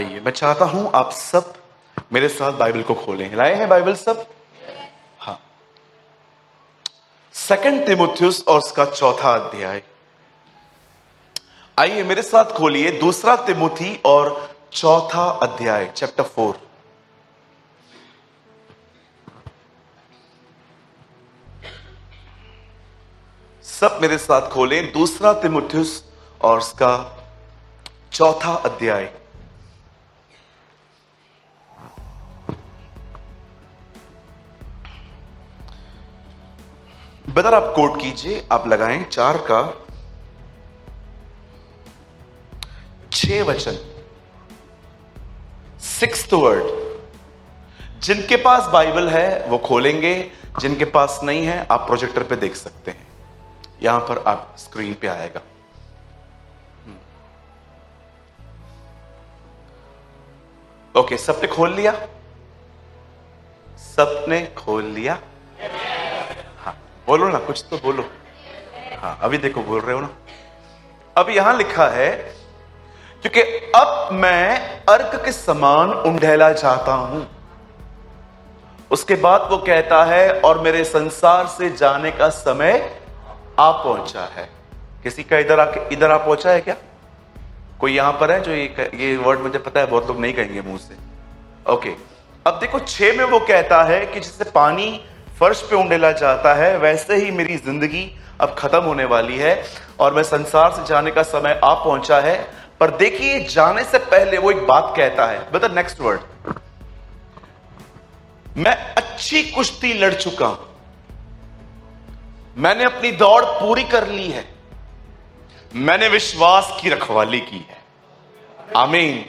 आइए, मैं चाहता हूं आप सब मेरे साथ बाइबल को खोलें। लाए हैं बाइबल सब? हाँ। 2 तीमुथियुस और उसका 4था अध्याय। आइए मेरे साथ खोलिए 2 तिमुथी और 4था अध्याय, चैप्टर 4। सब मेरे साथ खोलें 2 तिमुथियुस और उसका 4था अध्याय। बदर आप कोट कीजिए, आप लगाएं 4 का 6 वचन, 6th वर्ड। जिनके पास बाइबल है वो खोलेंगे, जिनके पास नहीं है आप प्रोजेक्टर पे देख सकते हैं। यहां पर आप स्क्रीन पे आएगा। ओके, सबने खोल लिया? सबने खोल लिया? हाँ, बोलो ना, कुछ तो बोलो। हाँ, अभी देखो बोल रहे हो ना। अब यहां लिखा है, क्योंकि अब मैं अर्क के समान उंडेला जाता हूं। उसके बाद वो कहता है, और मेरे संसार से जाने का समय आ पहुंचा है। किसी का इधर आ पहुंचा है क्या? कोई यहां पर है जो ये वर्ड मुझे पता है बहुत लोग नहीं कहेंगे मुंह से। ओके, अब देखो 6 में वो कहता है कि जैसे पानी फर्श पे उंडेला जाता है, वैसे ही मेरी जिंदगी अब खत्म होने वाली है और मैं संसार से जाने का समय आ पहुंचा है। पर देखिए, जाने से पहले वो एक बात कहता है। बता नेक्स्ट वर्ड, मैं अच्छी कुश्ती लड़ चुका हूं, मैंने अपनी दौड़ पूरी कर ली है, मैंने विश्वास की रखवाली की है। आमीन।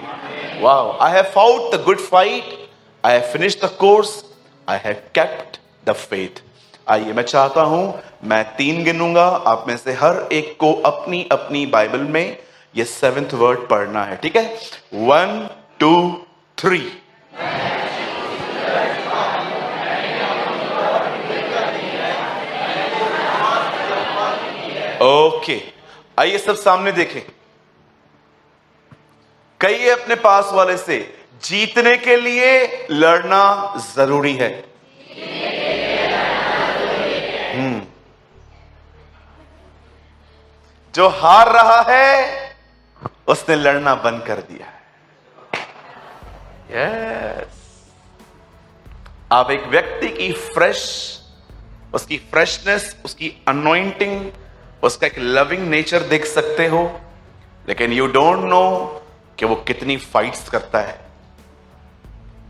Wow, I have fought the good fight, I have finished the course, I have kept the faith. आइए, मैं चाहता हूं, मैं 3 गिनूंगा, आप में से हर एक को अपनी अपनी बाइबल में ये 7th वर्ड पढ़ना है, ठीक है? 1 2 3। ओके, आइए सब सामने देखें। कहिए अपने पास वाले से, जीतने के लिए लड़ना जरूरी है। जो हार रहा है उसने लड़ना बंद कर दिया है। यस। आप एक व्यक्ति की उसकी फ्रेशनेस, उसकी अनॉइंटिंग, उसका एक लविंग नेचर देख सकते हो, लेकिन यू डोंट नो कि वो कितनी फाइट्स करता है।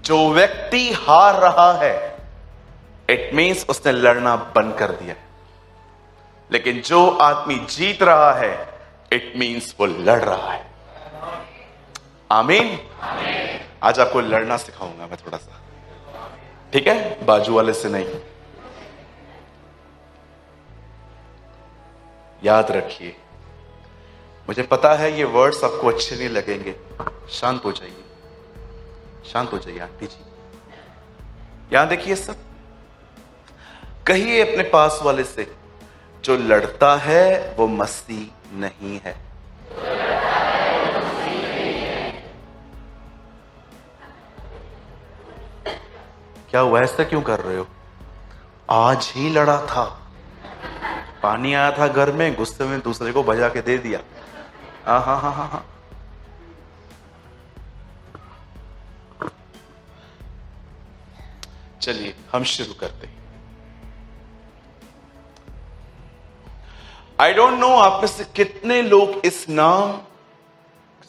जो व्यक्ति हार रहा है, इट मींस उसने लड़ना बंद कर दिया है। लेकिन जो आदमी जीत रहा है, इट मींस वो लड़ रहा है। आमीन। आज आपको लड़ना सिखाऊंगा मैं थोड़ा सा, ठीक है? बाजू वाले से नहीं। याद रखिए, मुझे पता है ये वर्ड्स आपको अच्छे नहीं लगेंगे। शांत हो जाइए, शांत हो जाइए आंटी जी। यहां देखिए सब, कहिए अपने पास वाले से, जो लड़ता है वो मसीह नहीं है। क्या हुआ, ऐसा क्यों कर रहे हो? आज ही लड़ा था, पानी आया था घर में, गुस्से में दूसरे को बजा के दे दिया। हाँ हाँ हाँ हाँ हाँ। चलिए हम शुरू करते हैं। आई डोंट नो आप में से कितने लोग इस नाम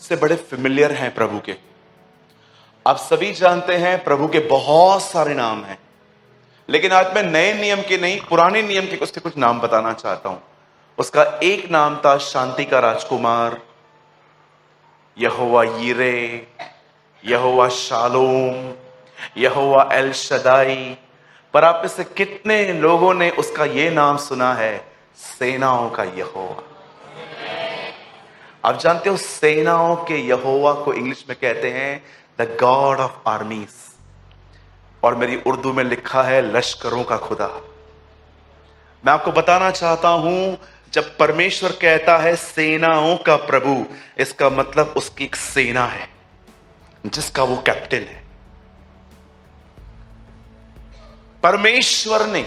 से बड़े फेमिलियर हैं प्रभु के। आप सभी जानते हैं प्रभु के बहुत सारे नाम हैं, लेकिन आज मैं नए नियम के नहीं, पुराने नियम के उसके कुछ नाम बताना चाहता हूं। उसका एक नाम था शांति का राजकुमार, यहोवा यीरे, यहोवा शालोम, यहोवा एल शदाई। पर आप में से कितने लोगों ने उसका यह नाम सुना है, सेनाओं का यहोवा? आप जानते हो सेनाओं के यहोवा को इंग्लिश में कहते हैं द गॉड ऑफ आर्मीज, और मेरी उर्दू में लिखा है लश्करों का खुदा। मैं आपको बताना चाहता हूं, जब परमेश्वर कहता है सेनाओं का प्रभु, इसका मतलब उसकी एक सेना है। जिसका वो कैप्टन है। परमेश्वर ने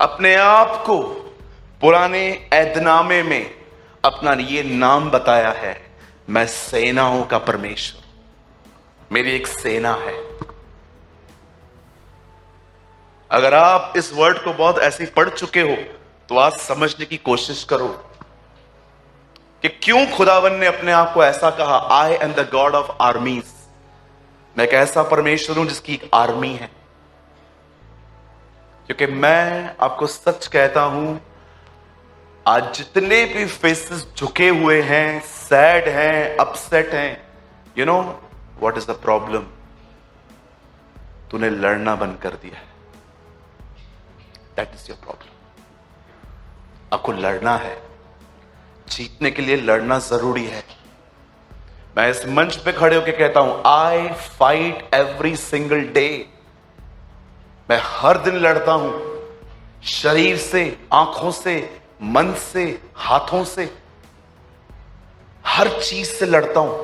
अपने आप को पुराने ऐदनामे में अपना ये नाम बताया है, मैं सेनाओं का परमेश्वर, मेरी एक सेना है। अगर आप इस वर्ड को बहुत ऐसे पढ़ चुके हो तो आज समझने की कोशिश करो कि क्यों खुदावन ने अपने आप को ऐसा कहा, I am the God of आर्मीज, मैं एक ऐसा परमेश्वर हूं जिसकी एक आर्मी है। क्योंकि मैं आपको सच कहता हूं, आज जितने भी फेसेस झुके हुए हैं, सैड हैं, अपसेट हैं, you know what is the problem? तूने लड़ना बंद कर दिया है। That is your problem. आपको लड़ना है, जीतने के लिए लड़ना जरूरी है। मैं इस मंच पे खड़े होकर कहता हूं, आई फाइट एवरी सिंगल डे। मैं हर दिन लड़ता हूं, शरीर से, आंखों से, मन से, हाथों से, हर चीज से लड़ता हूं।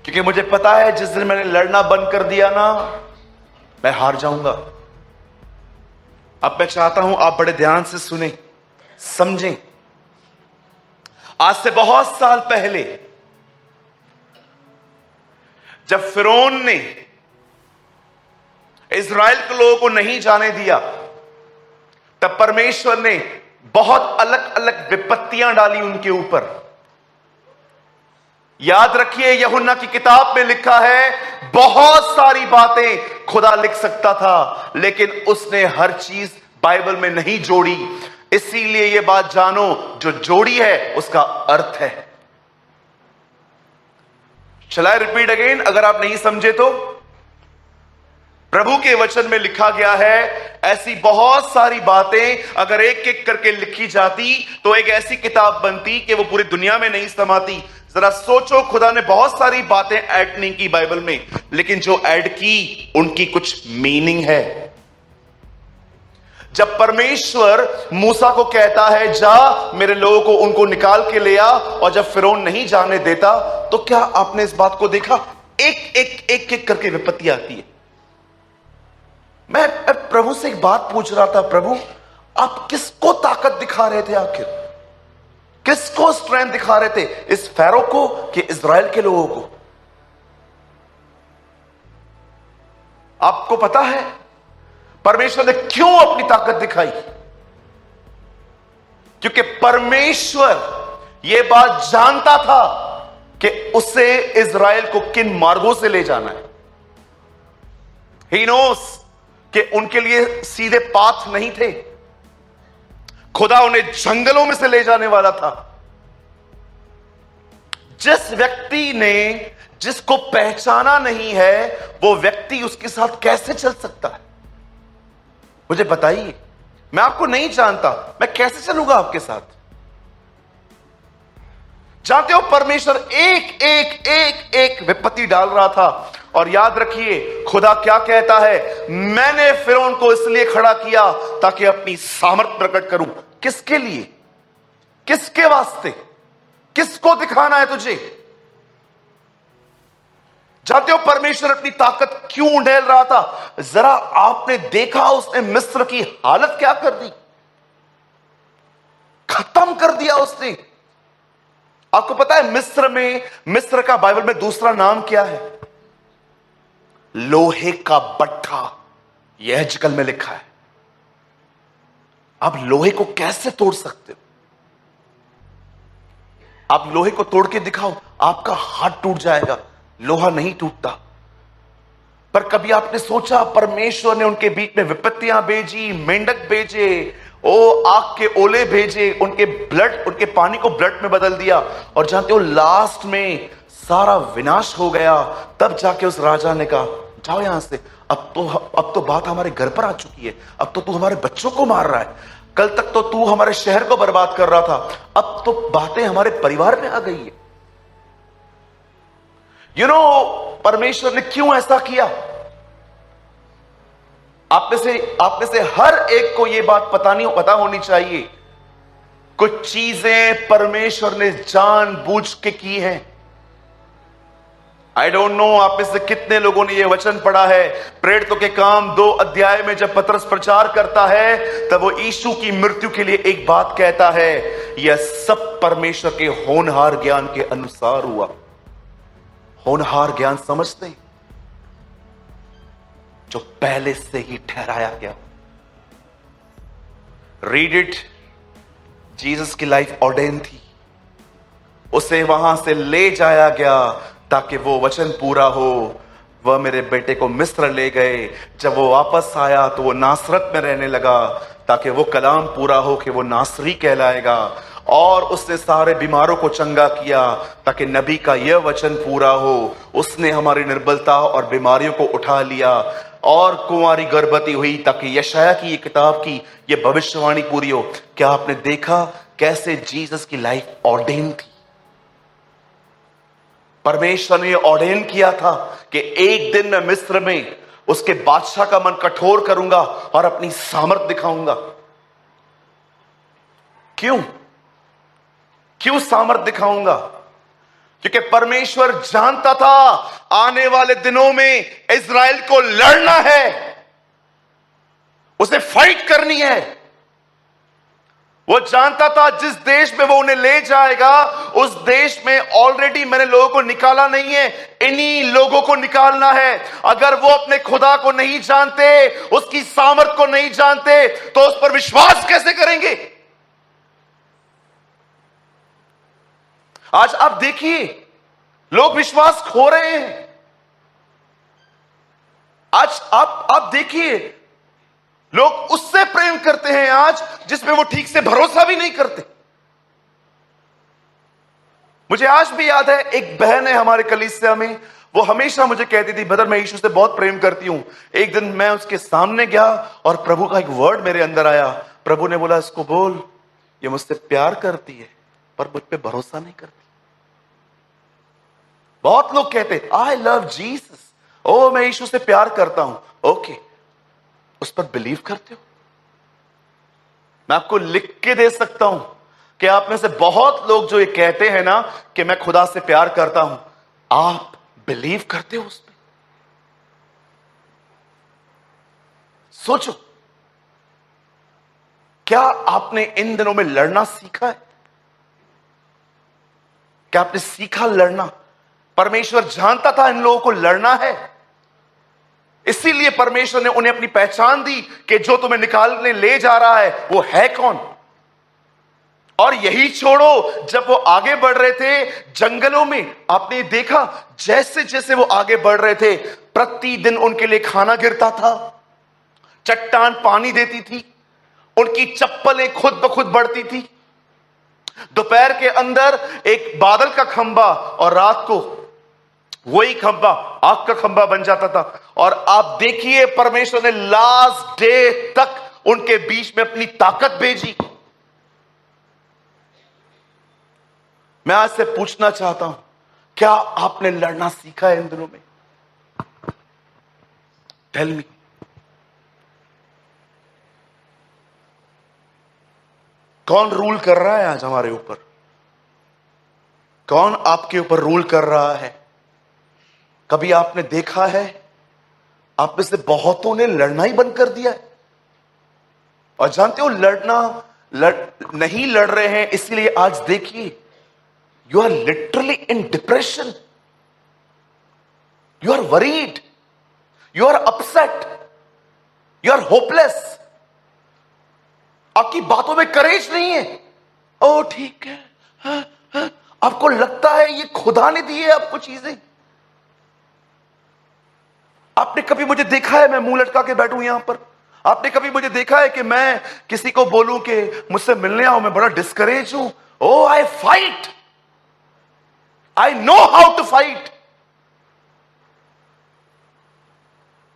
क्योंकि मुझे पता है जिस दिन मैंने लड़ना बंद कर दिया ना, मैं हार जाऊंगा। अब मैं चाहता हूं आप बड़े ध्यान से सुने, समझें। आज से बहुत साल पहले जब फिरौन ने इज़राइल के लोगों को नहीं जाने दिया, तब परमेश्वर ने बहुत अलग अलग विपत्तियां डाली उनके ऊपर। याद रखिए, यूहन्ना की किताब में लिखा है, बहुत सारी बातें खुदा लिख सकता था, लेकिन उसने हर चीज बाइबल में नहीं जोड़ी। इसीलिए यह बात जानो, जो जोड़ी है उसका अर्थ है। शैल आई रिपीट अगेन, अगर आप नहीं समझे तो? प्रभु के वचन में लिखा गया है, ऐसी बहुत सारी बातें अगर एक एक करके लिखी जाती तो एक ऐसी किताब बनती कि वो पूरी दुनिया में नहीं समाती। जरा सोचो, खुदा ने बहुत सारी बातें ऐड नहीं की बाइबल में, लेकिन जो ऐड की उनकी कुछ मीनिंग है। जब परमेश्वर मूसा को कहता है, जा मेरे लोगों को उनको निकाल के ले आ, और जब फिरौन नहीं जाने देता, तो क्या आपने इस बात को देखा? एक एक एक एक करके विपत्ति आती है। मैं प्रभु से एक बात पूछ रहा था, प्रभु आप किसको ताकत दिखा रहे थे? आखिर किसको स्ट्रेंथ दिखा रहे थे? इस फैरो को कि इज़राइल के लोगों को? आपको पता है परमेश्वर ने क्यों अपनी ताकत दिखाई? क्योंकि परमेश्वर यह बात जानता था कि उसे इज़राइल को किन मार्गों से ले जाना है। ही नोस कि उनके लिए सीधे पाथ नहीं थे। खुदा उन्हें जंगलों में से ले जाने वाला था। जिस व्यक्ति ने जिसको पहचाना नहीं है, वो व्यक्ति उसके साथ कैसे चल सकता है? मुझे बताइए, मैं आपको नहीं जानता, मैं कैसे चलूंगा आपके साथ? जानते हो, परमेश्वर एक एक एक एक विपत्ति डाल रहा था। और याद रखिए, खुदा क्या कहता है, मैंने फिरौन को इसलिए खड़ा किया ताकि अपनी सामर्थ प्रकट करूं। किसके लिए? किसके वास्ते? किसको दिखाना है तुझे? जानते हो परमेश्वर अपनी ताकत क्यों उंडेल रहा था? जरा आपने देखा उसने मिस्र की हालत क्या कर दी? खत्म कर दिया उसने। आपको पता है मिस्र का बाइबल में दूसरा नाम क्या है? लोहे का बट्टा। यह हेजकल में लिखा है। आप लोहे को कैसे तोड़ सकते हो? आप लोहे को तोड़ के दिखाओ, आपका हाथ टूट जाएगा। लोहा नहीं टूटता। पर कभी आपने सोचा, परमेश्वर ने उनके बीच में विपत्तियां भेजी, मेंढक भेजे, आग के ओले भेजे, उनके पानी को ब्लड में बदल दिया, और जानते हो लास्ट में सारा विनाश हो गया। तब जाके उस राजा ने कहा, जाओ यहां से, अब तो बात हमारे घर पर आ चुकी है। अब तो तू हमारे बच्चों को मार रहा है। कल तक तो तू हमारे शहर को बर्बाद कर रहा था, अब तो बातें हमारे परिवार में आ गई है। परमेश्वर ने क्यों ऐसा किया? आप में से हर एक को यह बात पता होनी चाहिए। कुछ चीजें परमेश्वर ने जानबूझ के की हैं। आई डोंट नो आप में से कितने लोगों ने यह वचन पढ़ा है। प्रेरितों के काम 2 अध्याय में जब पतरस प्रचार करता है तब वो यीशु की मृत्यु के लिए एक बात कहता है, यह सब परमेश्वर के होनहार ज्ञान के अनुसार हुआ। होनहार ज्ञान समझते हैं? जो पहले से ही ठहराया गया। Read it. जीसस की लाइफ ऑर्डेन थी, उसे वहां से ले जाया गया ताकि वो वचन पूरा हो। वह मेरे बेटे को मिस्र ले गए, जब वो वापस आया तो वो नासरत में रहने लगा ताकि वो कलाम पूरा हो कि वो नासरी कहलाएगा। और उसने सारे बीमारों को चंगा किया ताकि नबी का यह वचन पूरा हो, उसने हमारी निर्बलता और बीमारियों को उठा लिया। और कुंवारी गर्भवती हुई ताकि यशाया की ये किताब की ये भविष्यवाणी पूरी हो। क्या आपने देखा कैसे जीसस की लाइफ ऑर्डेन थी? परमेश्वर ने ऑर्डेन किया था कि एक दिन मैं मिस्र में उसके बादशाह का मन कठोर करूंगा और अपनी सामर्थ दिखाऊंगा। क्यों सामर्थ दिखाऊंगा? क्योंकि परमेश्वर जानता था आने वाले दिनों में इज़राइल को लड़ना है, उसे फाइट करनी है। वो जानता था जिस देश में वो उन्हें ले जाएगा उस देश में ऑलरेडी मैंने लोगों को निकाला नहीं है, इन्हीं लोगों को निकालना है। अगर वो अपने खुदा को नहीं जानते, उसकी सामर्थ को नहीं जानते, तो उस पर विश्वास कैसे करेंगे? आज आप देखिए लोग विश्वास खो रहे हैं। आज आप देखिए लोग उससे प्रेम करते हैं आज जिसमें वो ठीक से भरोसा भी नहीं करते। मुझे आज भी याद है, एक बहन है हमारे कलीसिया में, वो हमेशा मुझे कहती थी, ब्रदर मैं यीशु से बहुत प्रेम करती हूं। एक दिन मैं उसके सामने गया और प्रभु का एक वर्ड मेरे अंदर आया। प्रभु ने बोला, इसको बोल ये मुझसे प्यार करती है पर मुझ पे भरोसा नहीं करती। बहुत लोग कहते आई लव जीसस, ओ मैं यीशु से प्यार करता हूं। ओके, उस पर बिलीव करते हो? मैं आपको लिख के दे सकता हूं कि आप में से बहुत लोग जो ये कहते हैं ना कि मैं खुदा से प्यार करता हूं, आप बिलीव करते हो उस पर? सोचो, क्या आपने इन दिनों में लड़ना सीखा है? क्या आपने सीखा लड़ना? परमेश्वर जानता था इन लोगों को लड़ना है, इसीलिए परमेश्वर ने उन्हें अपनी पहचान दी कि जो तुम्हें निकालने ले जा रहा है वो है कौन। और यही छोड़ो, जब वो आगे बढ़ रहे थे जंगलों में, आपने देखा जैसे जैसे वो आगे बढ़ रहे थे प्रतिदिन उनके लिए खाना गिरता था, चट्टान पानी देती थी, उनकी चप्पलें खुद ब खुद बढ़ती थी। दोपहर के अंदर एक बादल का खंबा और रात को वही खंबा आग का खंबा बन जाता था। और आप देखिए परमेश्वर ने लास्ट डे तक उनके बीच में अपनी ताकत भेजी। मैं आज से पूछना चाहता हूं, क्या आपने लड़ना सीखा है इन दिनों में? Tell me. कौन रूल कर रहा है आज हमारे ऊपर? कौन आपके ऊपर रूल कर रहा है? कभी आपने देखा है आप में से बहुतों ने लड़ना ही बंद कर दिया है? और जानते हो नहीं लड़ रहे हैं, इसलिए आज देखिए you are literally in depression, you are worried, you are upset, you are hopeless. आपकी बातों में करेज नहीं है। ओ ठीक है, हाँ, आपको लगता है ये खुदा ने दी है आपको चीजें। आपने कभी मुझे देखा है मैं मुंह लटका के बैठूं यहां पर? आपने कभी मुझे देखा है कि मैं किसी को बोलूं कि मुझसे मिलने आओ, मैं बड़ा डिस्करेज हूं? Oh I fight, I know how to fight.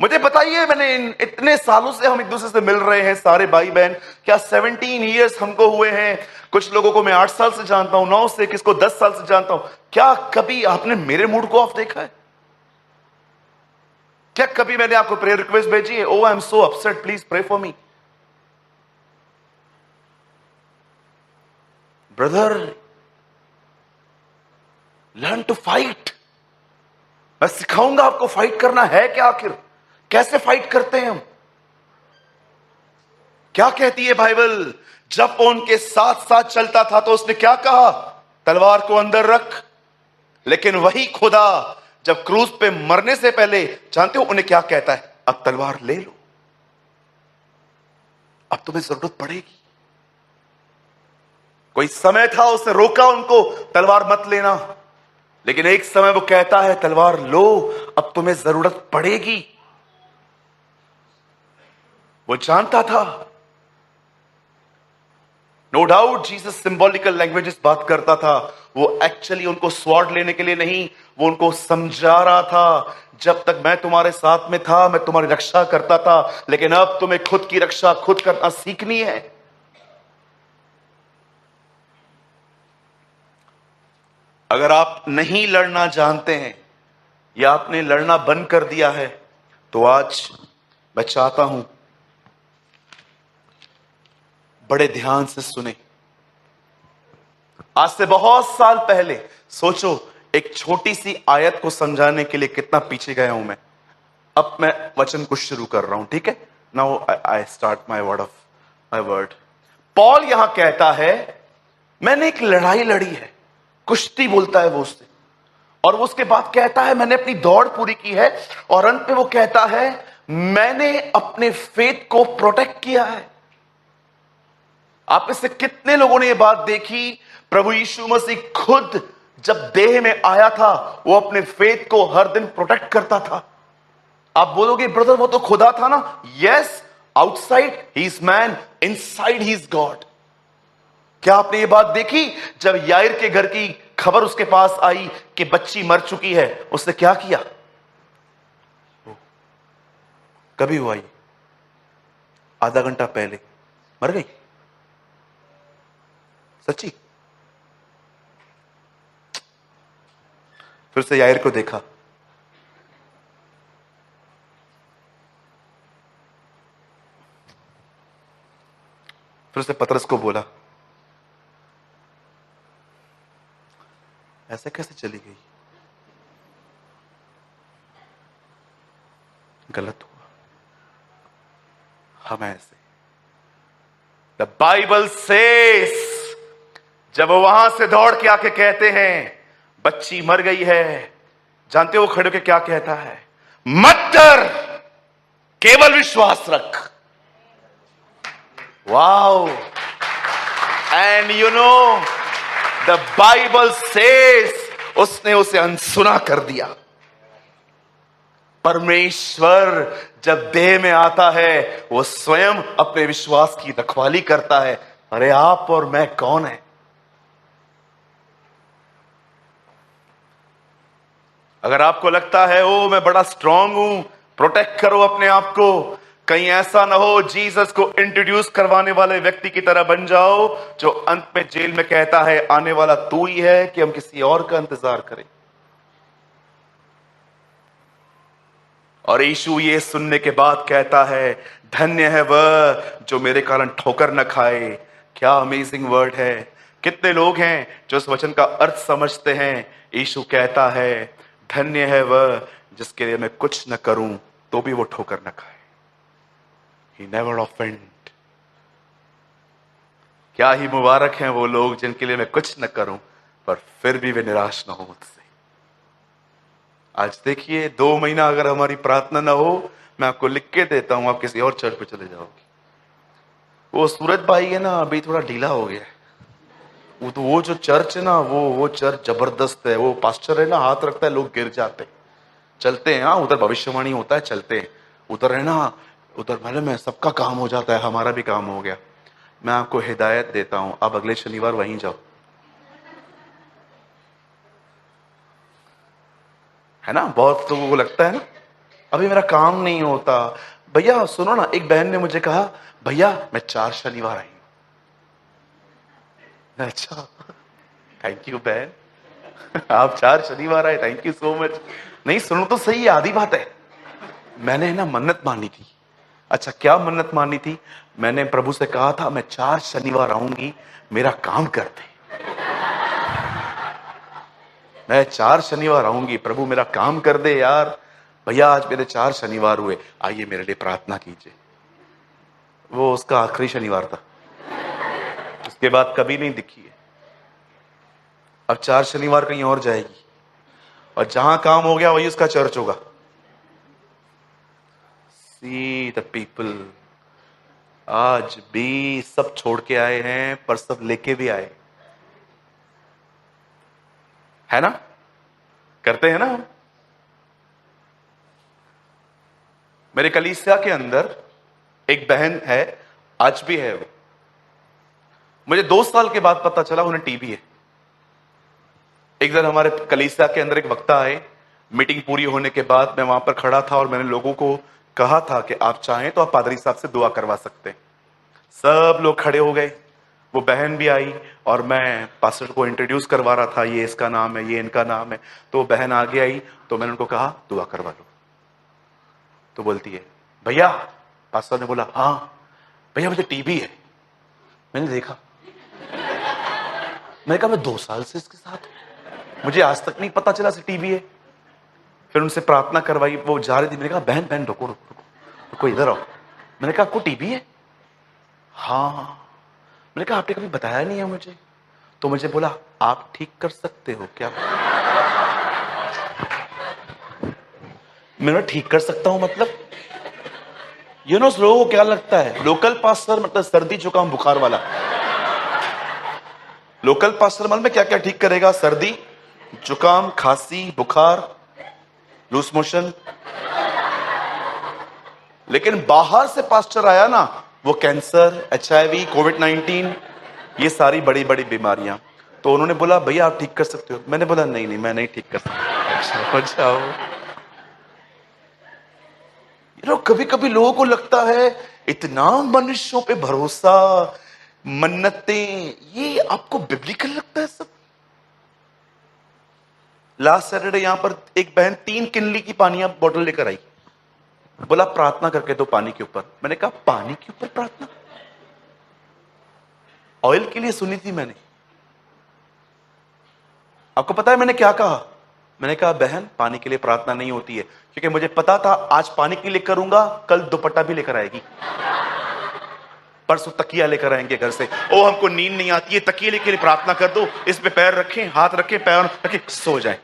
मुझे बताइए, मैंने इतने सालों से हम एक दूसरे से मिल रहे हैं सारे भाई बहन, क्या 17 इयर्स हमको हुए हैं। कुछ लोगों को मैं 8 साल से जानता हूं, 9 से, किसको 10 साल से जानता हूं। क्या कभी आपने मेरे मूड को ऑफ देखा है? क्या कभी मैंने आपको प्रेयर रिक्वेस्ट भेजी है, oh I am so upset please pray for me? Brother, learn to fight. मैं सिखाऊंगा आपको फाइट करना है क्या, आखिर कैसे फाइट करते हैं हम। क्या कहती है बाइबल? जब वो उनके साथ साथ चलता था तो उसने क्या कहा? तलवार को अंदर रख। लेकिन वही खुदा जब क्रूज पे मरने से पहले जानते हो उन्हें क्या कहता है? अब तलवार ले लो, अब तुम्हें जरूरत पड़ेगी। कोई समय था उसने रोका उनको, तलवार मत लेना, लेकिन एक समय वो कहता है तलवार लो, अब तुम्हें जरूरत पड़ेगी। वो जानता था। No doubt Jesus symbolical languages बात करता था, वो एक्चुअली उनको स्वॉर्ड लेने के लिए नहीं, वो उनको समझा रहा था जब तक मैं तुम्हारे साथ में था मैं तुम्हारी रक्षा करता था, लेकिन अब तुम्हें खुद की रक्षा खुद करना सीखनी है। अगर आप नहीं लड़ना जानते हैं या आपने लड़ना बंद कर दिया है, तो आज मैं चाहता हूं बड़े ध्यान से सुने। आज से बहुत साल पहले सोचो, एक छोटी सी आयत को समझाने के लिए कितना पीछे गया हूं मैं। अब मैं वचन को शुरू कर रहा हूं, ठीक है? Now I start my word. Paul यहां कहता है मैंने एक लड़ाई लड़ी है, कुश्ती बोलता है वो उससे, और वो उसके बाद कहता है मैंने अपनी दौड़ पूरी की है, और अंत में वो कहता है मैंने अपने फेथ को प्रोटेक्ट किया है। आप में से कितने लोगों ने यह बात देखी? प्रभु यीशु मसीह खुद जब देह में आया था वो अपने फेथ को हर दिन प्रोटेक्ट करता था। आप बोलोगे ब्रदर वो तो खुदा था ना। Yes, outside he is man, inside he is God. क्या आपने ये बात देखी? जब याइर के घर की खबर उसके पास आई कि बच्ची मर चुकी है, उसने क्या किया? कभी हुआ ये? आधा घंटा पहले मर गई, सच्ची। फिर से याइर को देखा, फिर से पतरस को बोला ऐसे कैसे चली गई? गलत हुआ, हम ऐसे। द बाइबल सेस, जब वो वहां से दौड़ के आके कहते हैं बच्ची मर गई है, जानते हो वो खड़े होके क्या कहता है? मत डर, केवल विश्वास रख। Wow! And you know the Bible says उसने उसे अनसुना कर दिया। परमेश्वर जब देह में आता है वो स्वयं अपने विश्वास की रखवाली करता है। अरे आप और मैं कौन है? अगर आपको लगता है ओ मैं बड़ा स्ट्रांग हूं, प्रोटेक्ट करो अपने आप को, कहीं ऐसा ना हो जीसस को इंट्रोड्यूस करवाने वाले व्यक्ति की तरह बन जाओ जो अंत में जेल में कहता है आने वाला तू ही है कि हम किसी और का इंतजार करें। और यीशु ये सुनने के बाद कहता है धन्य है वह जो मेरे कारण ठोकर न खाए। क्या अमेजिंग वर्ड है! कितने लोग हैं जो इस वचन का अर्थ समझते हैं? यीशु कहता है धन्य है वह जिसके लिए मैं कुछ न करूं तो भी वो ठोकर न खाए। He never offend। क्या ही मुबारक हैं वो लोग जिनके लिए मैं कुछ न करूं पर फिर भी वे निराश न हो मुझसे। आज देखिए 2 महीना अगर हमारी प्रार्थना ना हो, मैं आपको लिख के देता हूं, आप किसी और चर्च पे चले जाओगे। वो सूरज भाई है ना, अभी थोड़ा ढीला हो गया। वो जो चर्च है ना, वो चर्च जबरदस्त है। वो पास्टर है ना, हाथ रखता है लोग गिर जाते, चलते हैं। हाँ, उधर भविष्यवाणी होता है, चलते हैं। उधर है ना, उधर मालूम है सबका काम हो जाता है, हमारा भी काम हो गया। मैं आपको हिदायत देता हूं, आप अगले शनिवार वहीं जाओ, है ना। बहुत लोगों को लगता है ना अभी मेरा काम नहीं होता। भैया सुनो ना, एक बहन ने मुझे कहा भैया मैं 4 शनिवार आई हूं। अच्छा, थैंक यू बहन, आप 4 शनिवार आए, थैंक यू सो मच। नहीं सुनो तो सही, आधी बात है। मैंने ना मन्नत मानी थी। अच्छा, क्या मन्नत मानी थी? मैंने प्रभु से कहा था मैं 4 शनिवार आऊंगी, मेरा काम करते। मैं 4 शनिवार आऊंगी, प्रभु मेरा काम कर दे यार। भैया आज मेरे 4 शनिवार हुए, आइए मेरे लिए प्रार्थना कीजिए। वो उसका आखिरी शनिवार था, उसके बाद कभी नहीं दिखी है। अब 4 शनिवार कहीं और जाएगी, और जहां काम हो गया वही उसका चर्च होगा। सी द पीपल, आज भी सब छोड़ के आए हैं, पर सब लेके भी आए, है ना? करते हैं ना हम। मेरे कलीसिया के अंदर एक बहन है, आज भी है वो। मुझे 2 साल के बाद पता चला उन्हें टीबी है। एक दिन हमारे कलीसिया के अंदर एक वक्ता आए, मीटिंग पूरी होने के बाद मैं वहां पर खड़ा था और मैंने लोगों को कहा था कि आप चाहें तो आप पादरी साहब से दुआ करवा सकते हैं। सब लोग खड़े हो गए, वो बहन भी आई और मैं पास्टर को इंट्रोड्यूस करवा रहा था, ये इसका नाम है, ये इनका नाम है। तो वो बहन आगे आई तो मैंने उनको कहा दुआ करवा लो। तो बोलती है भैया, पास्टर ने बोला हाँ भैया मुझे टीबी है। मैंने देखा, मैंने कहा मैं 2 साल से इसके साथ हूं, मुझे आज तक नहीं पता चला से टीबी है। फिर उनसे प्रार्थना करवाई, वो जा रही थी, मैंने कहा बहन बहन रुको रुको रुको रुको, इधर आओ। मैंने कहा आपको टीबी है? हाँ। मैंने कहा आपने कभी बताया नहीं है मुझे। तो मुझे बोला आप ठीक कर सकते हो क्या? मैंने ठीक कर सकता हूं मतलब? लोगों को क्या लगता है लोकल पास्टर मतलब सर्दी जुकाम बुखार वाला। लोकल पास्टर मतलब में क्या क्या ठीक करेगा? सर्दी जुकाम खांसी बुखार लूज मोशन। लेकिन बाहर से पास्टर आया ना, वो कैंसर HIV COVID-19 ये सारी बड़ी बड़ी बीमारियां। तो उन्होंने बोला भैया आप ठीक कर सकते हो। मैंने बोला नहीं नहीं मैं नहीं ठीक कर सकता। अच्छा जाओ। कभी कभी लोगों को लगता है इतना मनुष्यों पे भरोसा, मन्नतें, ये आपको बिब्लिकल लगता है सब। लास्ट सैटरडे यहां पर एक बहन 3 किनली की पानी बोतल लेकर आई, बोला प्रार्थना करके दो पानी के ऊपर। मैंने कहा पानी के ऊपर प्रार्थना? ऑयल के लिए सुनी थी मैंने। आपको पता है मैंने क्या कहा? मैंने कहा बहन पानी के लिए प्रार्थना नहीं होती है, क्योंकि मुझे पता था आज पानी के लिए करूंगा, कल दुपट्टा भी लेकर आएगी, परसों तकिया लेकर आएंगे घर से। ओ हमको नींद नहीं आती है, तकिए लेके लिए प्रार्थना कर दो, इस पे पैर रखें, हाथ रखें, पैर रखें, सो जाए।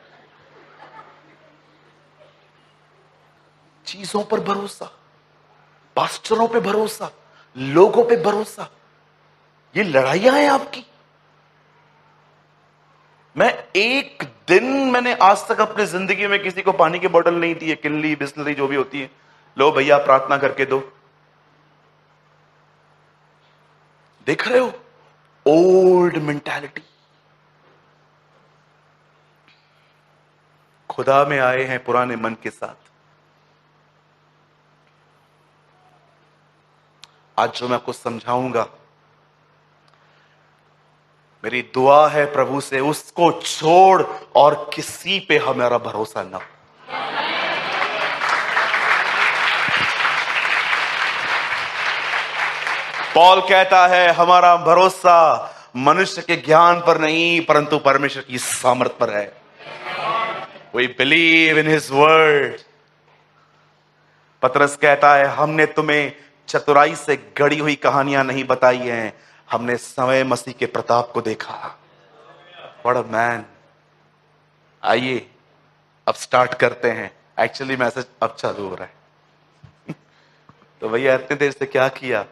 चीजों पर भरोसा, पास्टरों पे भरोसा, लोगों पे भरोसा, ये लड़ाइयां हैं आपकी। मैं एक दिन मैंने आज तक अपनी जिंदगी में किसी को पानी की बोतल नहीं दी है, किनली बिस्लरी जो भी होती है, लो भैया प्रार्थना करके दो। देख रहे हो ओल्ड मेंटालिटी। खुदा में आए हैं पुराने मन के साथ। आज जो मैं आपको समझाऊंगा, मेरी दुआ है प्रभु से उसको छोड़ और किसी पे हमारा भरोसा ना हो। पॉल कहता है हमारा भरोसा मनुष्य के ज्ञान पर नहीं परंतु परमेश्वर की सामर्थ पर है। We believe in his word. पतरस कहता है हमने तुम्हें चतुराई से गढ़ी हुई कहानियां नहीं बताई हैं, हमने समय मसीह के प्रताप को देखा। What a man. आइए अब स्टार्ट करते हैं। एक्चुअली मैसेज अब चालू हो रहा है। तो भैया इतने देर से क्या किया?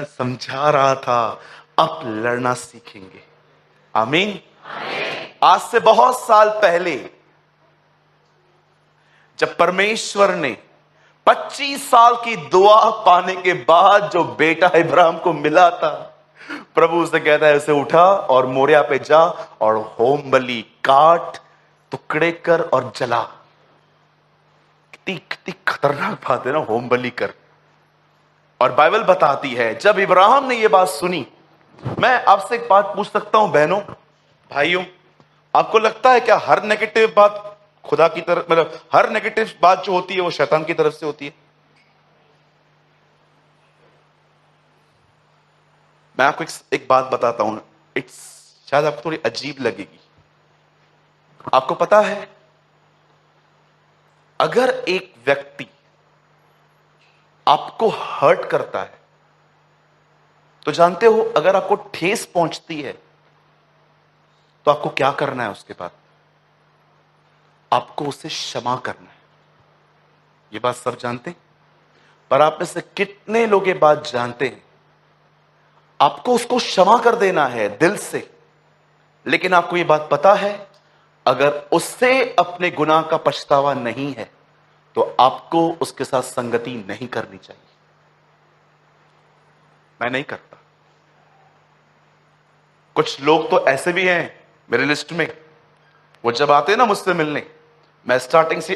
समझा रहा था, अब लड़ना सीखेंगे। आमीन। आज से बहुत साल पहले जब परमेश्वर ने 25 साल की दुआ पाने के बाद जो बेटा इब्राहिम को मिला था, प्रभु उसे कहता है उसे उठा और मोरिया पे जा और होम बलि काट, टुकड़े कर और जला। कितनी खतरनाक बात है ना, होम बलि कर। और बाइबल बताती है जब इब्राहिम ने यह बात सुनी। मैं आपसे एक बात पूछ सकता हूं बहनों भाइयों, आपको लगता है क्या हर नेगेटिव बात खुदा की तरफ, मतलब हर नेगेटिव बात जो होती है वो शैतान की तरफ से होती है? मैं आपको एक बात बताता हूं, इट्स शायद आपको थोड़ी अजीब लगेगी। आपको पता है, अगर एक व्यक्ति आपको हर्ट करता है तो जानते हो, अगर आपको ठेस पहुंचती है तो आपको क्या करना है? उसके बाद आपको उसे क्षमा करना है। ये बात सब जानते हैं, पर आप में से कितने लोग ये बात जानते हैं? आपको उसको क्षमा कर देना है दिल से, लेकिन आपको ये बात पता है, अगर उससे अपने गुनाह का पछतावा नहीं है तो आपको उसके साथ संगति नहीं करनी चाहिए। मैं नहीं करता। कुछ लोग तो ऐसे भी हैं मेरे लिस्ट में, वो जब आते हैं ना मुझसे मिलने, मैं स्टार्टिंग से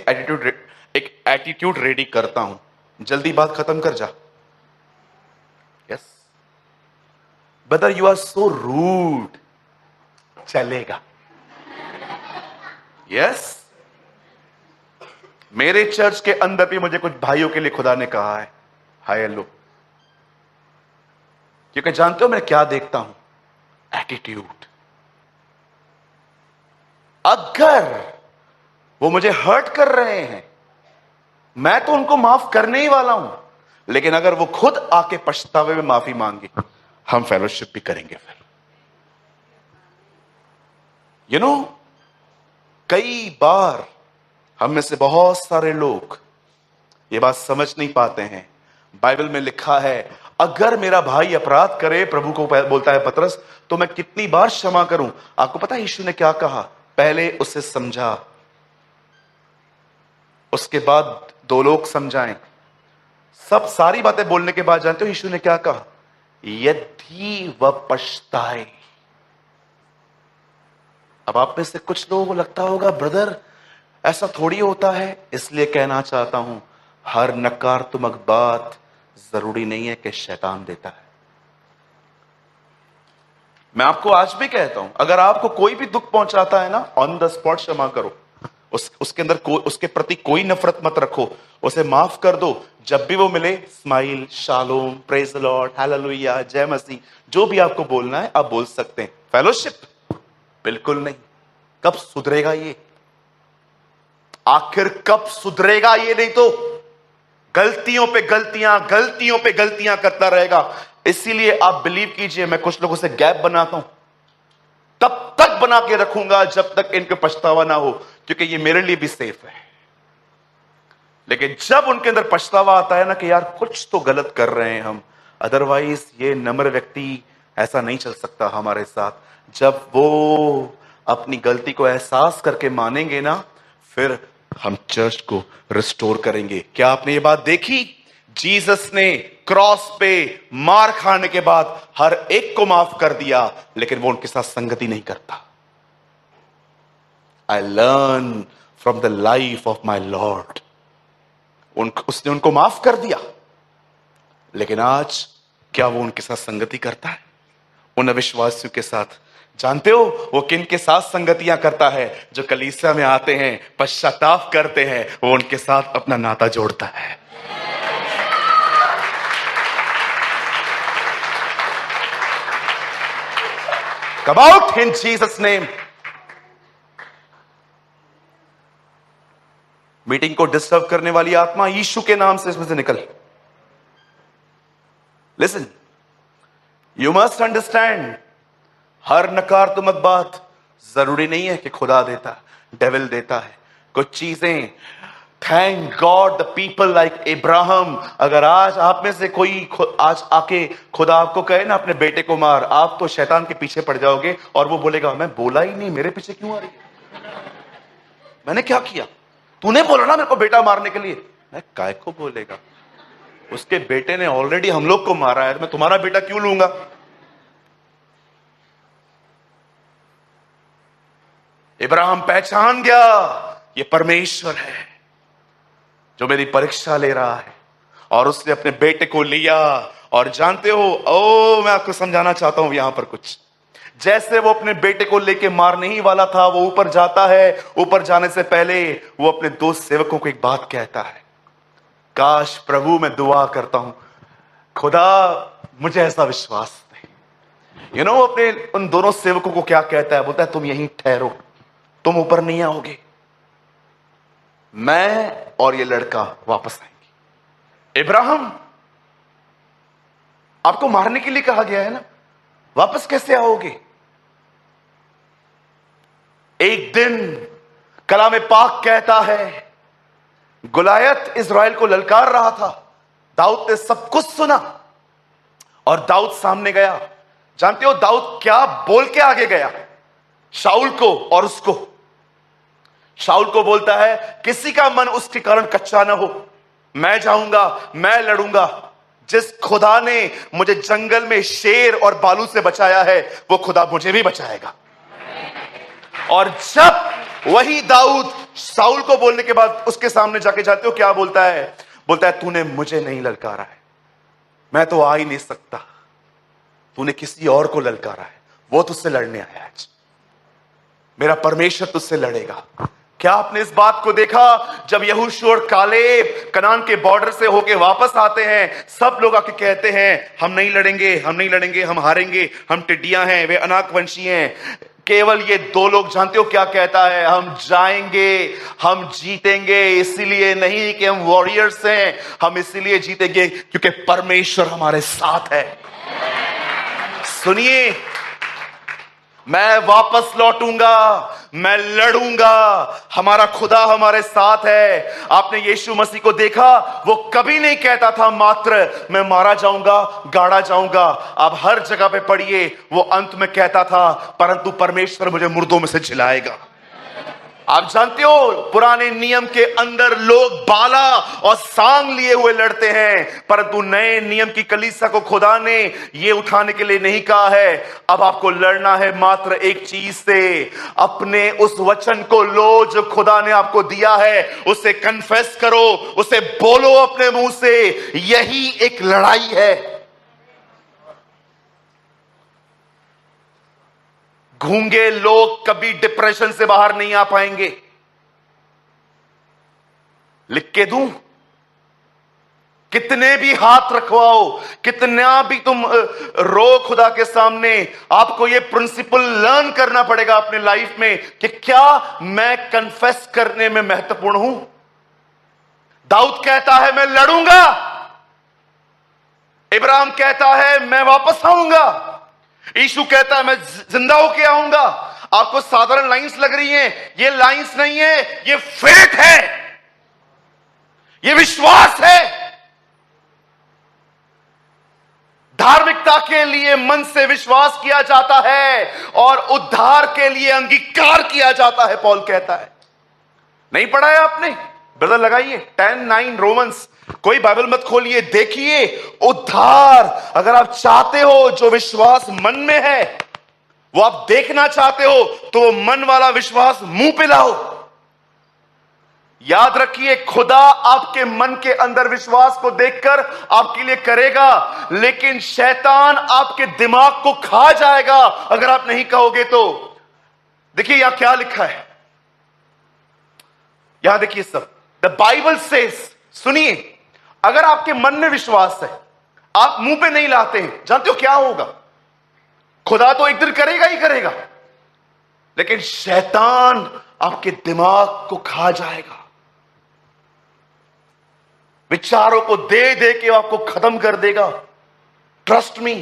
एक एटीट्यूड रेडी करता हूं, जल्दी बात खत्म कर जा। Yes brother, you are so rude, चलेगा। यस, मेरे चर्च के अंदर भी मुझे कुछ भाइयों के लिए खुदा ने कहा है हाय हेलो, क्योंकि जानते हो मैं क्या देखता हूं? एटीट्यूड। अगर वो मुझे हर्ट कर रहे हैं, मैं तो उनको माफ करने ही वाला हूं, लेकिन अगर वो खुद आके पछतावे में माफी मांगे, हम फेलोशिप भी करेंगे फिर। यू नो, कई बार हम में से बहुत सारे लोग ये बात समझ नहीं पाते हैं। बाइबल में लिखा है, अगर मेरा भाई अपराध करे, प्रभु को बोलता है पतरस, तो मैं कितनी बार क्षमा करूं? आपको पता है यीशु ने क्या कहा? पहले उसे समझा, उसके बाद दो लोग समझाएं। सब सारी बातें बोलने के बाद जानते हो यीशु ने क्या कहा? यदि वह पछताए। अब आप में से कुछ लोगों को लगता होगा, ब्रदर ऐसा थोड़ी होता है, इसलिए कहना चाहता हूं, हर नकारात्मक बात जरूरी नहीं है कि शैतान देता है। मैं आपको आज भी कहता हूं, अगर आपको कोई भी दुख पहुंचाता है ना, ऑन द स्पॉट क्षमा करो। उसके अंदर उसके प्रति कोई नफरत मत रखो, उसे माफ कर दो। जब भी वो मिले, smile, shalom, praise the Lord, hallelujah, जय मसीह, जो भी आपको बोलना है आप बोल सकते हैं। फेलोशिप बिल्कुल नहीं। कब सुधरेगा ये? आखिर कब सुधरेगा ये? नहीं तो गलतियों पे गलतियां करता रहेगा। इसीलिए आप बिलीव कीजिए, मैं कुछ लोगों से गैप बनाता हूं, तब तक बना के रखूंगा जब तक इनके पछतावा ना हो, क्योंकि ये मेरे लिए भी सेफ है। लेकिन जब उनके अंदर पछतावा आता है ना कि यार कुछ तो गलत कर रहे हैं हम, अदरवाइज ये नम्र व्यक्ति ऐसा नहीं चल सकता हमारे साथ। जब वो अपनी गलती को एहसास करके मानेंगे ना, फिर हम चर्च को रिस्टोर करेंगे। क्या आपने ये बात देखी? जीसस ने क्रॉस पे मार खाने के बाद हर एक को माफ कर दिया, लेकिन वो उनके साथ संगति नहीं करता। I learn from the life of my lord. उसने उनको माफ कर दिया, लेकिन आज क्या वो उनके साथ संगति करता है? उन अविश्वासियों के साथ। जानते हो वो किन के साथ संगतियां करता है? जो कलीसिया में आते हैं, पश्चाताप करते हैं, वो उनके साथ अपना नाता जोड़ता है। Come out in Jesus name। Meeting को डिस्टर्ब करने वाली आत्मा, यीशु के नाम से इसमें से निकल। लिसन, यू मस्ट अंडरस्टैंड, हर नकारात्मक बात जरूरी नहीं है कि खुदा देता, डेविल देता है। कुछ चीजें, thank God the people like Ibrahim. अगर आज आप में से कोई आज आके खुदा आपको कहे ना अपने बेटे को मार, आप तो शैतान के पीछे पड़ जाओगे और वो बोलेगा मैं बोला ही नहीं, मेरे पीछे क्यों आ रही है? मैंने क्या किया? तूने बोला ना मेरे को बेटा मारने के लिए। मैं काय को बोलेगा? उसके बेटे ने ऑलरेडी हम लोग को मारा है, मैं तुम्हारा बेटा क्यों लूंगा? इब्राहिम पहचान गया ये परमेश्वर है जो मेरी परीक्षा ले रहा है, और उसने अपने बेटे को लिया। और जानते हो, मैं आपको समझाना चाहता हूं यहां पर कुछ। जैसे वो अपने बेटे को लेके मारने ही वाला था, वो ऊपर जाता है। ऊपर जाने से पहले वो अपने दो सेवकों को एक बात कहता है, काश प्रभु मैं दुआ करता हूं, खुदा मुझे ऐसा विश्वास दे। अपने उन दोनों सेवकों को क्या कहता है? बोलता है तुम यहीं ठहरो, तुम ऊपर नहीं आओगे, मैं और ये लड़का वापस आएंगे। इब्राहिम, आपको मारने के लिए कहा गया है ना, वापस कैसे आओगे? एक दिन कलाम पाक कहता है, गुलायत इज़राइल को ललकार रहा था, दाऊद ने सब कुछ सुना और दाऊद सामने गया। जानते हो दाऊद क्या बोल के आगे गया? शाऊल को और उसको, शाऊल को बोलता है किसी का मन उसके कारण कच्चा ना हो, मैं जाऊंगा, मैं लड़ूंगा। जिस खुदा ने मुझे जंगल में शेर और बालू से बचाया है, वो खुदा मुझे भी बचाएगा। और जब वही दाऊद शाऊल को बोलने के बाद उसके सामने जाके, जाते हो क्या बोलता है? बोलता है तूने मुझे नहीं ललकारा है, मैं तो आ ही नहीं सकता, तूने किसी और को ललकारा है, वो तुझसे लड़ने आया आज, मेरा परमेश्वर तुझसे लड़ेगा। क्या आपने इस बात को देखा? जब यहोशू और कालेब कनान के बॉर्डर से होके वापस आते हैं, सब लोग आके कहते हैं हम नहीं लड़ेंगे, हम नहीं लड़ेंगे, हम हारेंगे, हम टिड्डियां हैं, वे अनाकवंशी हैं। केवल ये दो लोग, जानते हो क्या कहता है? हम जाएंगे, हम जीतेंगे, इसीलिए नहीं कि हम वॉरियर्स हैं, हम इसीलिए जीतेंगे क्योंकि परमेश्वर हमारे साथ है। सुनिए, मैं वापस लौटूंगा, मैं लड़ूंगा, हमारा खुदा हमारे साथ है। आपने यीशु मसीह को देखा, वो कभी नहीं कहता था मात्र मैं मारा जाऊंगा, गाड़ा जाऊंगा। आप हर जगह पे पढ़िए, वो अंत में कहता था परंतु परमेश्वर मुझे मुर्दों में से जिलाएगा। आप जानते हो पुराने नियम के अंदर लोग बाला और सांग लिए हुए लड़ते हैं, परंतु नए नियम की कलीसिया को खुदा ने ये उठाने के लिए नहीं कहा है। अब आपको लड़ना है मात्र एक चीज से, अपने उस वचन को लो जो खुदा ने आपको दिया है, उसे कन्फेस करो, उसे बोलो अपने मुंह से। यही एक लड़ाई है। गूंगे लोग कभी डिप्रेशन से बाहर नहीं आ पाएंगे। लिख के दूं, कितने भी हाथ रखवाओ, कितना भी तुम रो खुदा के सामने, आपको यह प्रिंसिपल लर्न करना पड़ेगा अपने लाइफ में कि क्या मैं कन्फेस करने में महत्वपूर्ण हूं। दाऊद कहता है मैं लड़ूंगा, इब्राहिम कहता है मैं वापस आऊंगा, यीशु कहता है मैं जिंदा होके आऊंगा। आपको साधारण लाइंस लग रही हैं, ये लाइंस नहीं है, ये फेथ है, ये विश्वास है। धार्मिकता के लिए मन से विश्वास किया जाता है और उद्धार के लिए अंगीकार किया जाता है, पौल कहता है। नहीं पढ़ा है आपने? ब्रदर लगाइए 10:9 रोमन्स, कोई बाइबल मत खोलिए, देखिए उद्धार अगर आप चाहते हो, जो विश्वास मन में है वो आप देखना चाहते हो, तो मन वाला विश्वास मुंह पे लाओ। याद रखिए, खुदा आपके मन के अंदर विश्वास को देखकर आपके लिए करेगा, लेकिन शैतान आपके दिमाग को खा जाएगा अगर आप नहीं कहोगे तो। देखिए यहां क्या लिखा है, यहां देखिए सब, द बाइबल सेज, सुनिए, अगर आपके मन में विश्वास है, आप मुंह पे नहीं लाते हैं, जानते हो क्या होगा? खुदा तो एक दिन करेगा ही करेगा, लेकिन शैतान आपके दिमाग को खा जाएगा, विचारों को दे दे के आपको खत्म कर देगा। ट्रस्ट मी,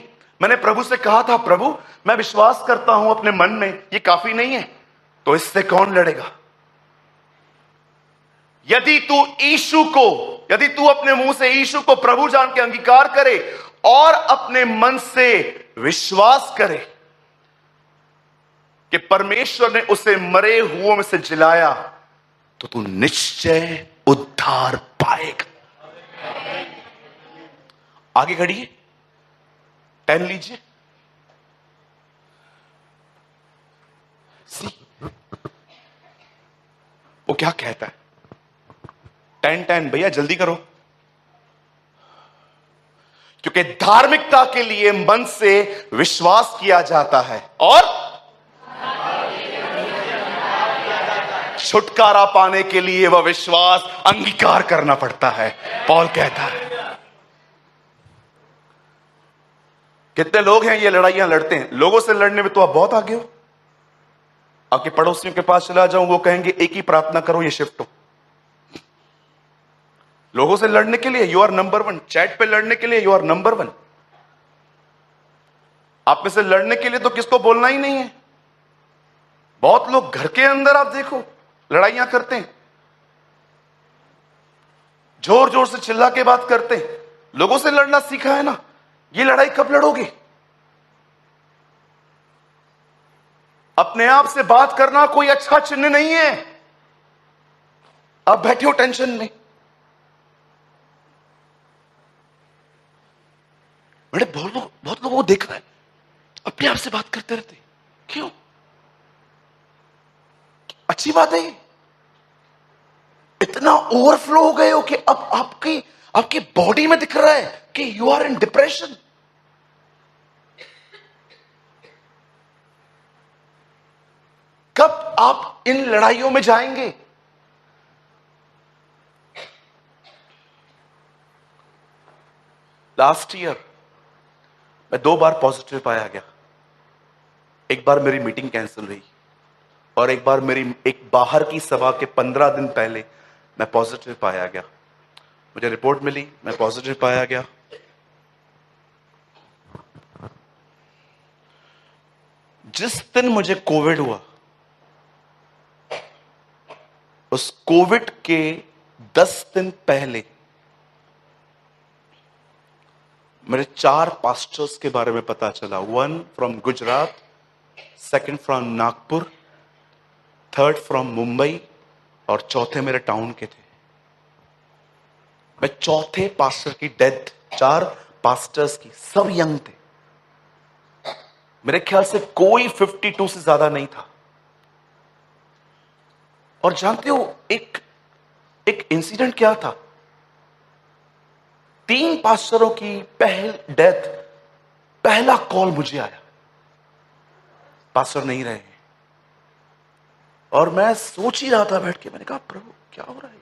मैंने प्रभु से कहा था, प्रभु मैं विश्वास करता हूं अपने मन में, ये काफी नहीं है, तो इससे कौन लड़ेगा? यदि तू अपने मुंह से यीशु को प्रभु जान के अंगीकार करे और अपने मन से विश्वास करे कि परमेश्वर ने उसे मरे हुओं में से जिलाया, तो तू निश्चय उद्धार पाएगा। आगे खड़िए, 10 लीजिए। वो क्या कहता है? 10 भैया जल्दी करो, क्योंकि धार्मिकता के लिए मन से विश्वास किया जाता है और छुटकारा पाने के लिए वह विश्वास अंगीकार करना पड़ता है, पौल कहता है। कितने लोग हैं ये लड़ाइयां लड़ते हैं, लोगों से लड़ने में तो आप बहुत आगे हो। आपके पड़ोसियों के पास चला जाऊं, वो कहेंगे एक ही प्रार्थना करो, ये शिफ्ट हो। लोगों से लड़ने के लिए you are number one, chat पे लड़ने के लिए यू आर नंबर वन। आप में से लड़ने के लिए तो किसको बोलना ही नहीं है। बहुत लोग घर के अंदर आप देखो लड़ाइयां करते हैं, जोर जोर से चिल्ला के बात करते हैं। लोगों से लड़ना सीखा है ना, ये लड़ाई कब लड़ोगे? अपने आप से बात करना कोई अच्छा चिन्ह नहीं है। आप बैठे हो टेंशन में, मैंने बहुत लोगों को देखा है अपने आप से बात करते रहते। क्यों? अच्छी बात है। इतना ओवरफ्लो हो गए हो कि अब आपकी बॉडी में दिख रहा है कि यू आर इन डिप्रेशन। कब आप इन लड़ाइयों में जाएंगे? लास्ट ईयर मैं 2 बार पॉजिटिव पाया गया। एक बार मेरी मीटिंग कैंसिल हुई और एक बार मेरी एक बाहर की सभा के 15 दिन पहले मैं पॉजिटिव पाया गया। मुझे रिपोर्ट मिली, मैं पॉजिटिव पाया गया। जिस दिन मुझे कोविड हुआ, उस कोविड के 10 दिन पहले मेरे 4 पास्टर्स के बारे में पता चला। 1 from Gujarat, 2 from Nagpur, 3 from Mumbai और 4 मेरे टाउन के थे। मैं 4 पास्टर की डेथ, 4 पास्टर्स की, सब यंग थे। मेरे ख्याल से कोई 52 से ज्यादा नहीं था। और जानते हो एक इंसिडेंट क्या था? 3 पास्टरों की डेथ, पहला कॉल मुझे आया, पास्टर नहीं रहे। और मैं सोच ही रहा था बैठ के, मैंने कहा प्रभु क्या हो रहा है?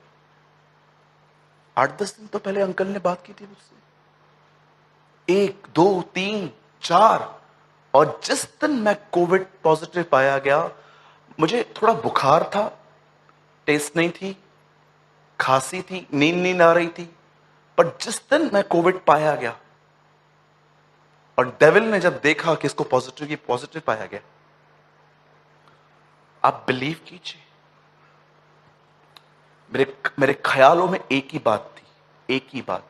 8-10 दिन तो पहले अंकल ने बात की थी मुझसे, 1 2 3 4। और जिस दिन मैं कोविड पॉजिटिव पाया गया, मुझे थोड़ा बुखार था, टेस्ट नहीं थी, खांसी थी, नींद आ रही थी। पर जिस दिन मैं कोविड पाया गया और डेविल ने जब देखा कि इसको पॉजिटिव पाया गया, आप बिलीव कीजिए, मेरे ख्यालों में एक ही बात थी, एक ही बात,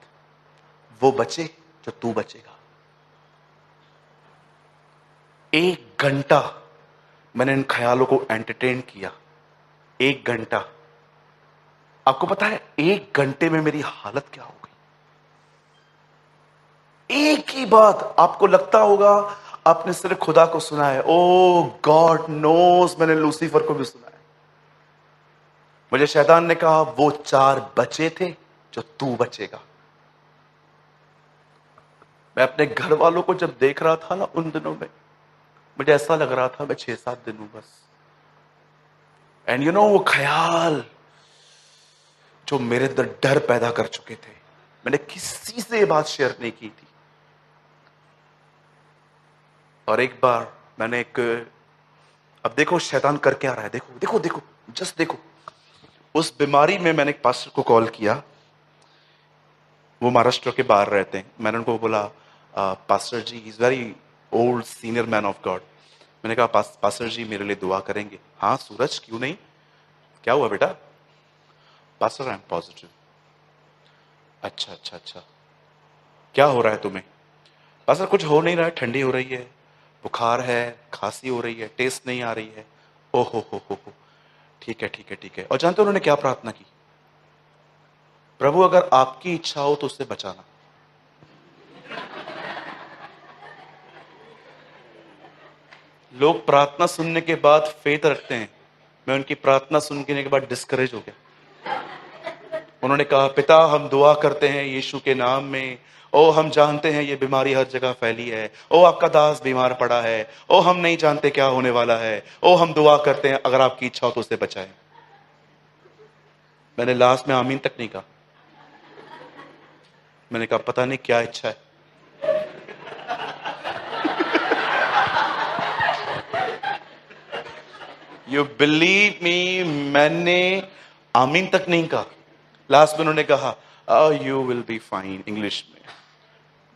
वो बचे जो तू बचेगा। 1 घंटा मैंने इन ख्यालों को एंटरटेन किया। 1 घंटा। आपको पता है 1 घंटे में मेरी हालत क्या हो गई? एक ही बात। आपको लगता होगा आपने सिर्फ खुदा को सुना है, ओ गॉड नोस मैंने लूसीफर को भी सुना है। मुझे शैतान ने कहा वो 4 बचे थे जो तू बचेगा। मैं अपने घर वालों को जब देख रहा था ना उन दिनों में, मुझे ऐसा लग रहा था मैं 6-7 दिन हूं बस। एंड यू नो वो ख्याल जो मेरे अंदर डर पैदा कर चुके थे, मैंने किसी से ये बात शेयर नहीं की थी। और एक बार मैंने अब देखो शैतान कर क्या रहा है, देखो देखो देखो, जस्ट देखो। उस बीमारी में मैंने एक पास्टर को कॉल किया, वो महाराष्ट्र के बाहर रहते हैं। मैंने उनको बोला pastor ji, is very old senior man of God, मैंने कहा पास्टर जी मेरे लिए दुआ करेंगे? हाँ सूरज क्यों नहीं, क्या हुआ बेटा? Pastor I am positive. अच्छा अच्छा अच्छा, क्या हो रहा है तुम्हें? पास्टर कुछ हो नहीं रहा है, ठंडी हो रही है, बुखार है, खांसी हो रही है, टेस्ट नहीं आ रही है। ओ हो, ठीक है ठीक है ठीक है। और जानते हो उन्होंने क्या प्रार्थना की? प्रभु अगर आपकी इच्छा हो तो उससे बचाना। लोग प्रार्थना सुनने के बाद फेथ रखते हैं, मैं उनकी प्रार्थना सुनने के बाद डिस्करेज हो गया। उन्होंने कहा पिता हम दुआ करते हैं यीशु के नाम में, ओ हम जानते हैं ये बीमारी हर जगह फैली है, ओ आपका दास बीमार पड़ा है, ओ हम नहीं जानते क्या होने वाला है, ओ हम दुआ करते हैं अगर आपकी इच्छा हो तो उसे बचाएं। मैंने लास्ट में आमीन तक नहीं कहा। मैंने कहा पता नहीं क्या इच्छा है। यू बिलीव मी, मैंने आमीन तक नहीं कहा। लास्ट में उन्होंने कहा you will be fine, English में।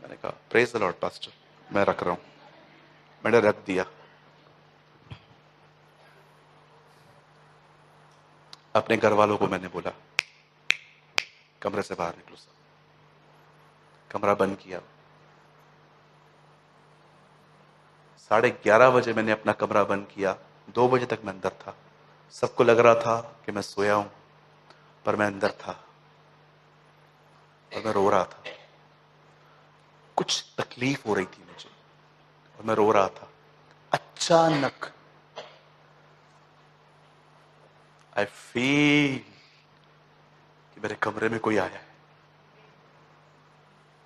मैंने कहा प्रेज द लॉर्ड पास्टर, मैं रख रहा हूं। मैंने रख दिया। अपने घर वालों को मैंने बोला कमरे से बाहर निकलो सब। कमरा बंद किया। 11:30 बजे मैंने अपना कमरा बंद किया। 2 बजे तक मैं अंदर था। सबको लग रहा था कि मैं सोया हूं, पर मैं अंदर था और मैं रो रहा था। कुछ तकलीफ हो रही थी मुझे और मैं रो रहा था। अचानक आई फील कि मेरे कमरे में कोई आया है।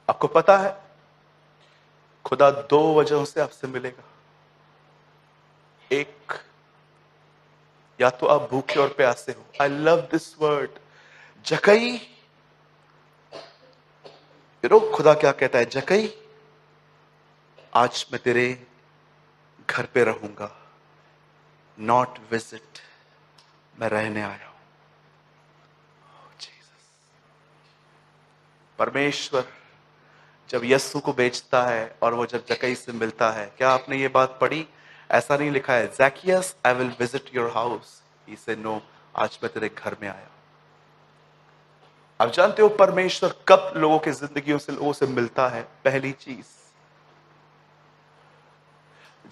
आपको पता है, खुदा 2 वजहों से आपसे मिलेगा। एक, या तो आप भूखे और प्यासे हो। आई लव दिस वर्ड, जकई। खुदा क्या कहता है? जकई, आज मैं तेरे घर पे रहूंगा, नॉट विजिट, मैं रहने आया हूं। जीसस। परमेश्वर जब यस्सु को बेचता है और वो जब जकई से मिलता है, क्या आपने ये बात पढ़ी? ऐसा नहीं लिखा है Zacchaeus I will visit your house, he said no, आज मैं तेरे घर में आया। आप जानते हो परमेश्वर कब लोगों की जिंदगियों से, लोगों से मिलता है? पहली चीज,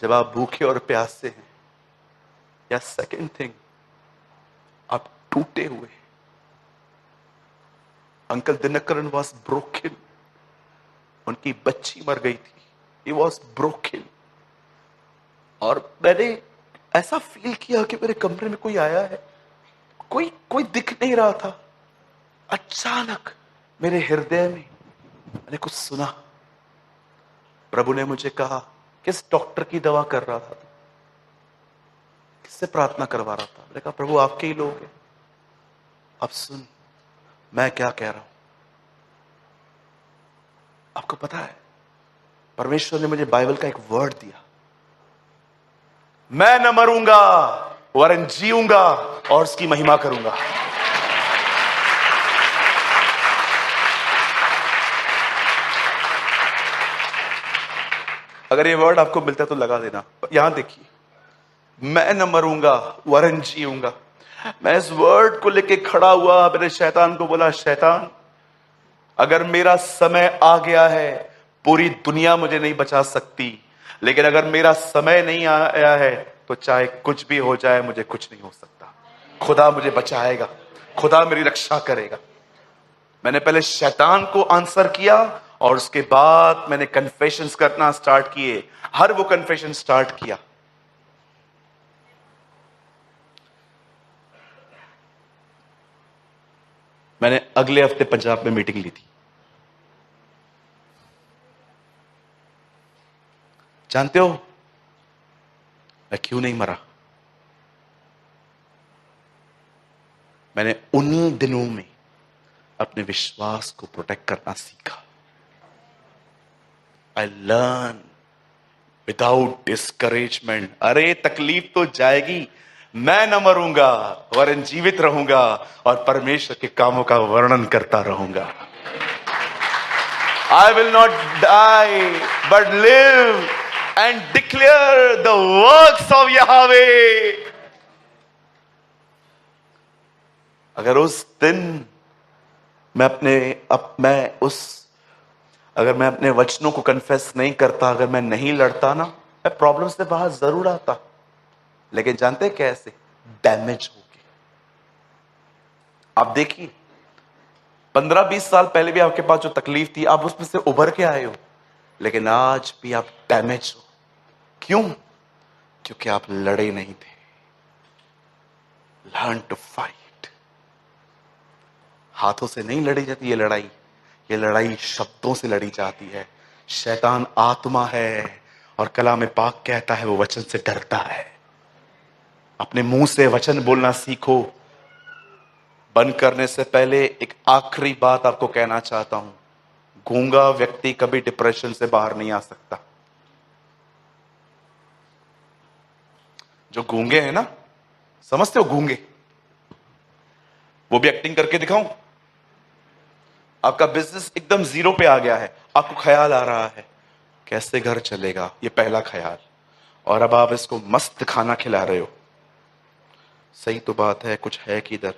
जब आप भूखे और प्यासे हैं, या सेकंड थिंग, आप टूटे हुए। अंकल दिनकरन वॉज ब्रोकन, उनकी बच्ची मर गई थी, ही वॉज ब्रोकन। और मैंने ऐसा फील किया कि मेरे कमरे में कोई आया है। कोई कोई दिख नहीं रहा था। अचानक मेरे हृदय में मैंने कुछ सुना। प्रभु ने मुझे कहा, किस डॉक्टर की दवा कर रहा था? किससे प्रार्थना करवा रहा था? मैंने कहा प्रभु आपके ही लोग हैं। अब सुन मैं क्या कह रहा हूं। आपको पता है, परमेश्वर ने मुझे बाइबल का एक वर्ड दिया, मैं न मरूंगा वरन जीऊंगा और उसकी महिमा करूंगा। अगर ये वर्ड आपको मिलता है तो लगा देना। यहां देखिए, मैं न मरूंगा वरन जीऊंगा। मैं इस वर्ड को लेके खड़ा हुआ, मैंने शैतान को बोला, शैतान अगर मेरा समय आ गया है, पूरी दुनिया मुझे नहीं बचा सकती, लेकिन अगर मेरा समय नहीं आया है तो चाहे कुछ भी हो जाए मुझे कुछ नहीं हो सकता। खुदा मुझे बचाएगा, खुदा मेरी रक्षा करेगा। मैंने पहले शैतान को आंसर किया और उसके बाद मैंने कन्फेशंस करना स्टार्ट किए। हर वो कन्फेशन स्टार्ट किया। मैंने अगले हफ्ते पंजाब में मीटिंग ली थी। जानते हो मैं क्यों नहीं मरा? मैंने उन्हीं दिनों में अपने विश्वास को प्रोटेक्ट करना सीखा। I learn without discouragement. अरे तकलीफ तो जाएगी, मैं न मरूंगा वरन जीवित रहूंगा और परमेश्वर के कामों का वर्णन करता रहूंगा। I will not die but live and declare the works of Yahweh. अगर उस दिन अगर मैं अपने वचनों को कन्फेस नहीं करता, अगर मैं नहीं लड़ता ना, मैं प्रॉब्लम से बाहर जरूर आता, लेकिन जानते कैसे? डैमेज हो गए। आप देखिए 15-20 साल पहले भी आपके पास जो तकलीफ थी, आप उसमें से उभर के आए हो, लेकिन आज भी आप डैमेज हो। क्यों? क्योंकि आप लड़े नहीं थे। Learn to fight. हाथों से नहीं लड़ी जाती ये लड़ाई शब्दों से लड़ी जाती है। शैतान आत्मा है और कलाम पाक कहता है वो वचन से डरता है। अपने मुंह से वचन बोलना सीखो। बंद करने से पहले एक आखिरी बात आपको कहना चाहता हूं, गूंगा व्यक्ति कभी डिप्रेशन से बाहर नहीं आ सकता। जो गूंगे हैं ना, समझते हो? गूंगे। वो भी एक्टिंग करके दिखाऊं? आपका बिजनेस एकदम जीरो पे आ गया है, आपको ख्याल आ रहा है कैसे घर चलेगा, ये पहला ख्याल, और अब आप इसको मस्त खाना खिला रहे हो। सही तो बात है, कुछ है किधर।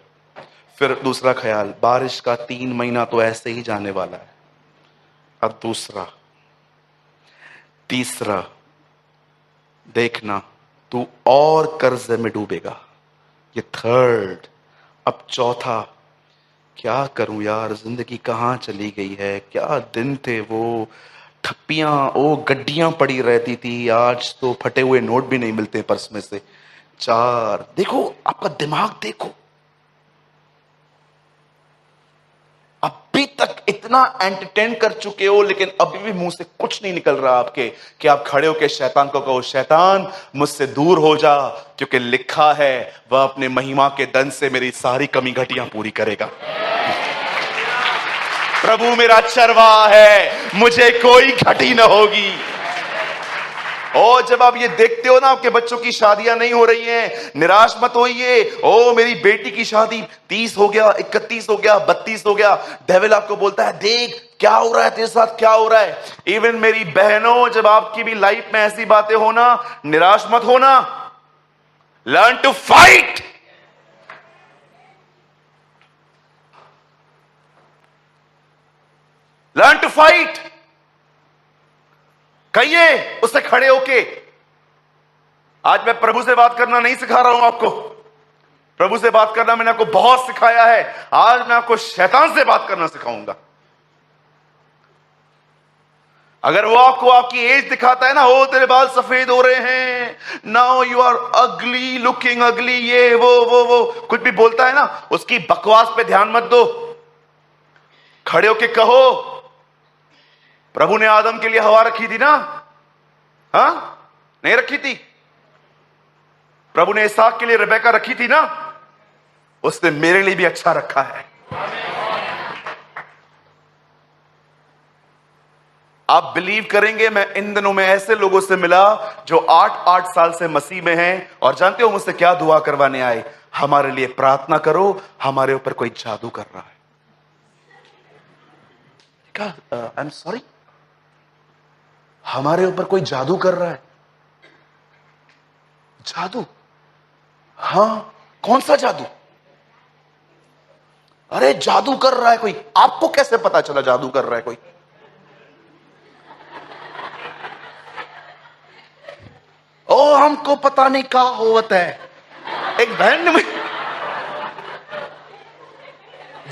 फिर दूसरा ख्याल, बारिश का 3 महीना तो ऐसे ही जाने वाला है। अब दूसरा, तीसरा, देखना तू और कर्जे में डूबेगा। ये थर्ड। अब चौथा, क्या करूं यार, जिंदगी कहां चली गई है, क्या दिन थे वो। ठप्पियां, ओ गड्डियां पड़ी रहती थी, आज तो फटे हुए नोट भी नहीं मिलते पर्स में से। चार। देखो आपका दिमाग, देखो अभी तक इतना एंटरटेन कर चुके हो, लेकिन अभी भी मुंह से कुछ नहीं निकल रहा आपके कि आप खड़े होकर शैतान को कहो, शैतान मुझसे दूर हो जा, क्योंकि लिखा है वह अपने महिमा के दन से मेरी सारी कमी घटियां पूरी करेगा। प्रभु मेरा चरवाहा है, मुझे कोई घटी न होगी। और जब आप ये देखते हो ना, आपके बच्चों की शादियां नहीं हो रही हैं, निराश मत होइए। ओ मेरी बेटी की शादी 30 हो गया, 31 हो गया, 32 हो गया, डेविल आपको बोलता है देख क्या हो रहा है तेरे साथ, क्या हो रहा है। इवन मेरी बहनों, जब आपकी भी लाइफ में ऐसी बातें होना, निराश मत होना। Learn to fight. Learn to fight. कहिए उससे खड़े होके, आज मैं प्रभु से बात करना नहीं सिखा रहा हूं आपको, प्रभु से बात करना मैंने आपको बहुत सिखाया है, आज मैं आपको शैतान से बात करना सिखाऊंगा। अगर वो आपको आपकी एज दिखाता है ना, ओ तेरे बाल सफेद हो रहे हैं, now you are ugly, looking ugly, ये वो कुछ भी बोलता है ना, उसकी बकवास पे ध्यान मत दो। खड़े होके कहो, प्रभु ने आदम के लिए हवा रखी थी ना? हाँ, नहीं रखी थी? प्रभु ने इसहाक के लिए रिबेका रखी थी ना? उसने मेरे लिए भी अच्छा रखा है। आप बिलीव करेंगे, मैं इन दिनों में ऐसे लोगों से मिला जो 8-8 साल से मसीह में हैं, और जानते हो मुझसे क्या दुआ करवाने आए? हमारे लिए प्रार्थना करो, हमारे ऊपर कोई जादू कर रहा है। क्या? आई एम सॉरी, हमारे ऊपर कोई जादू कर रहा है? जादू? हां, कौन सा जादू? अरे जादू कर रहा है कोई। आपको कैसे पता चला जादू कर रहा है कोई? ओ हमको पता नहीं क्या होता है। एक बहन ने मुझे,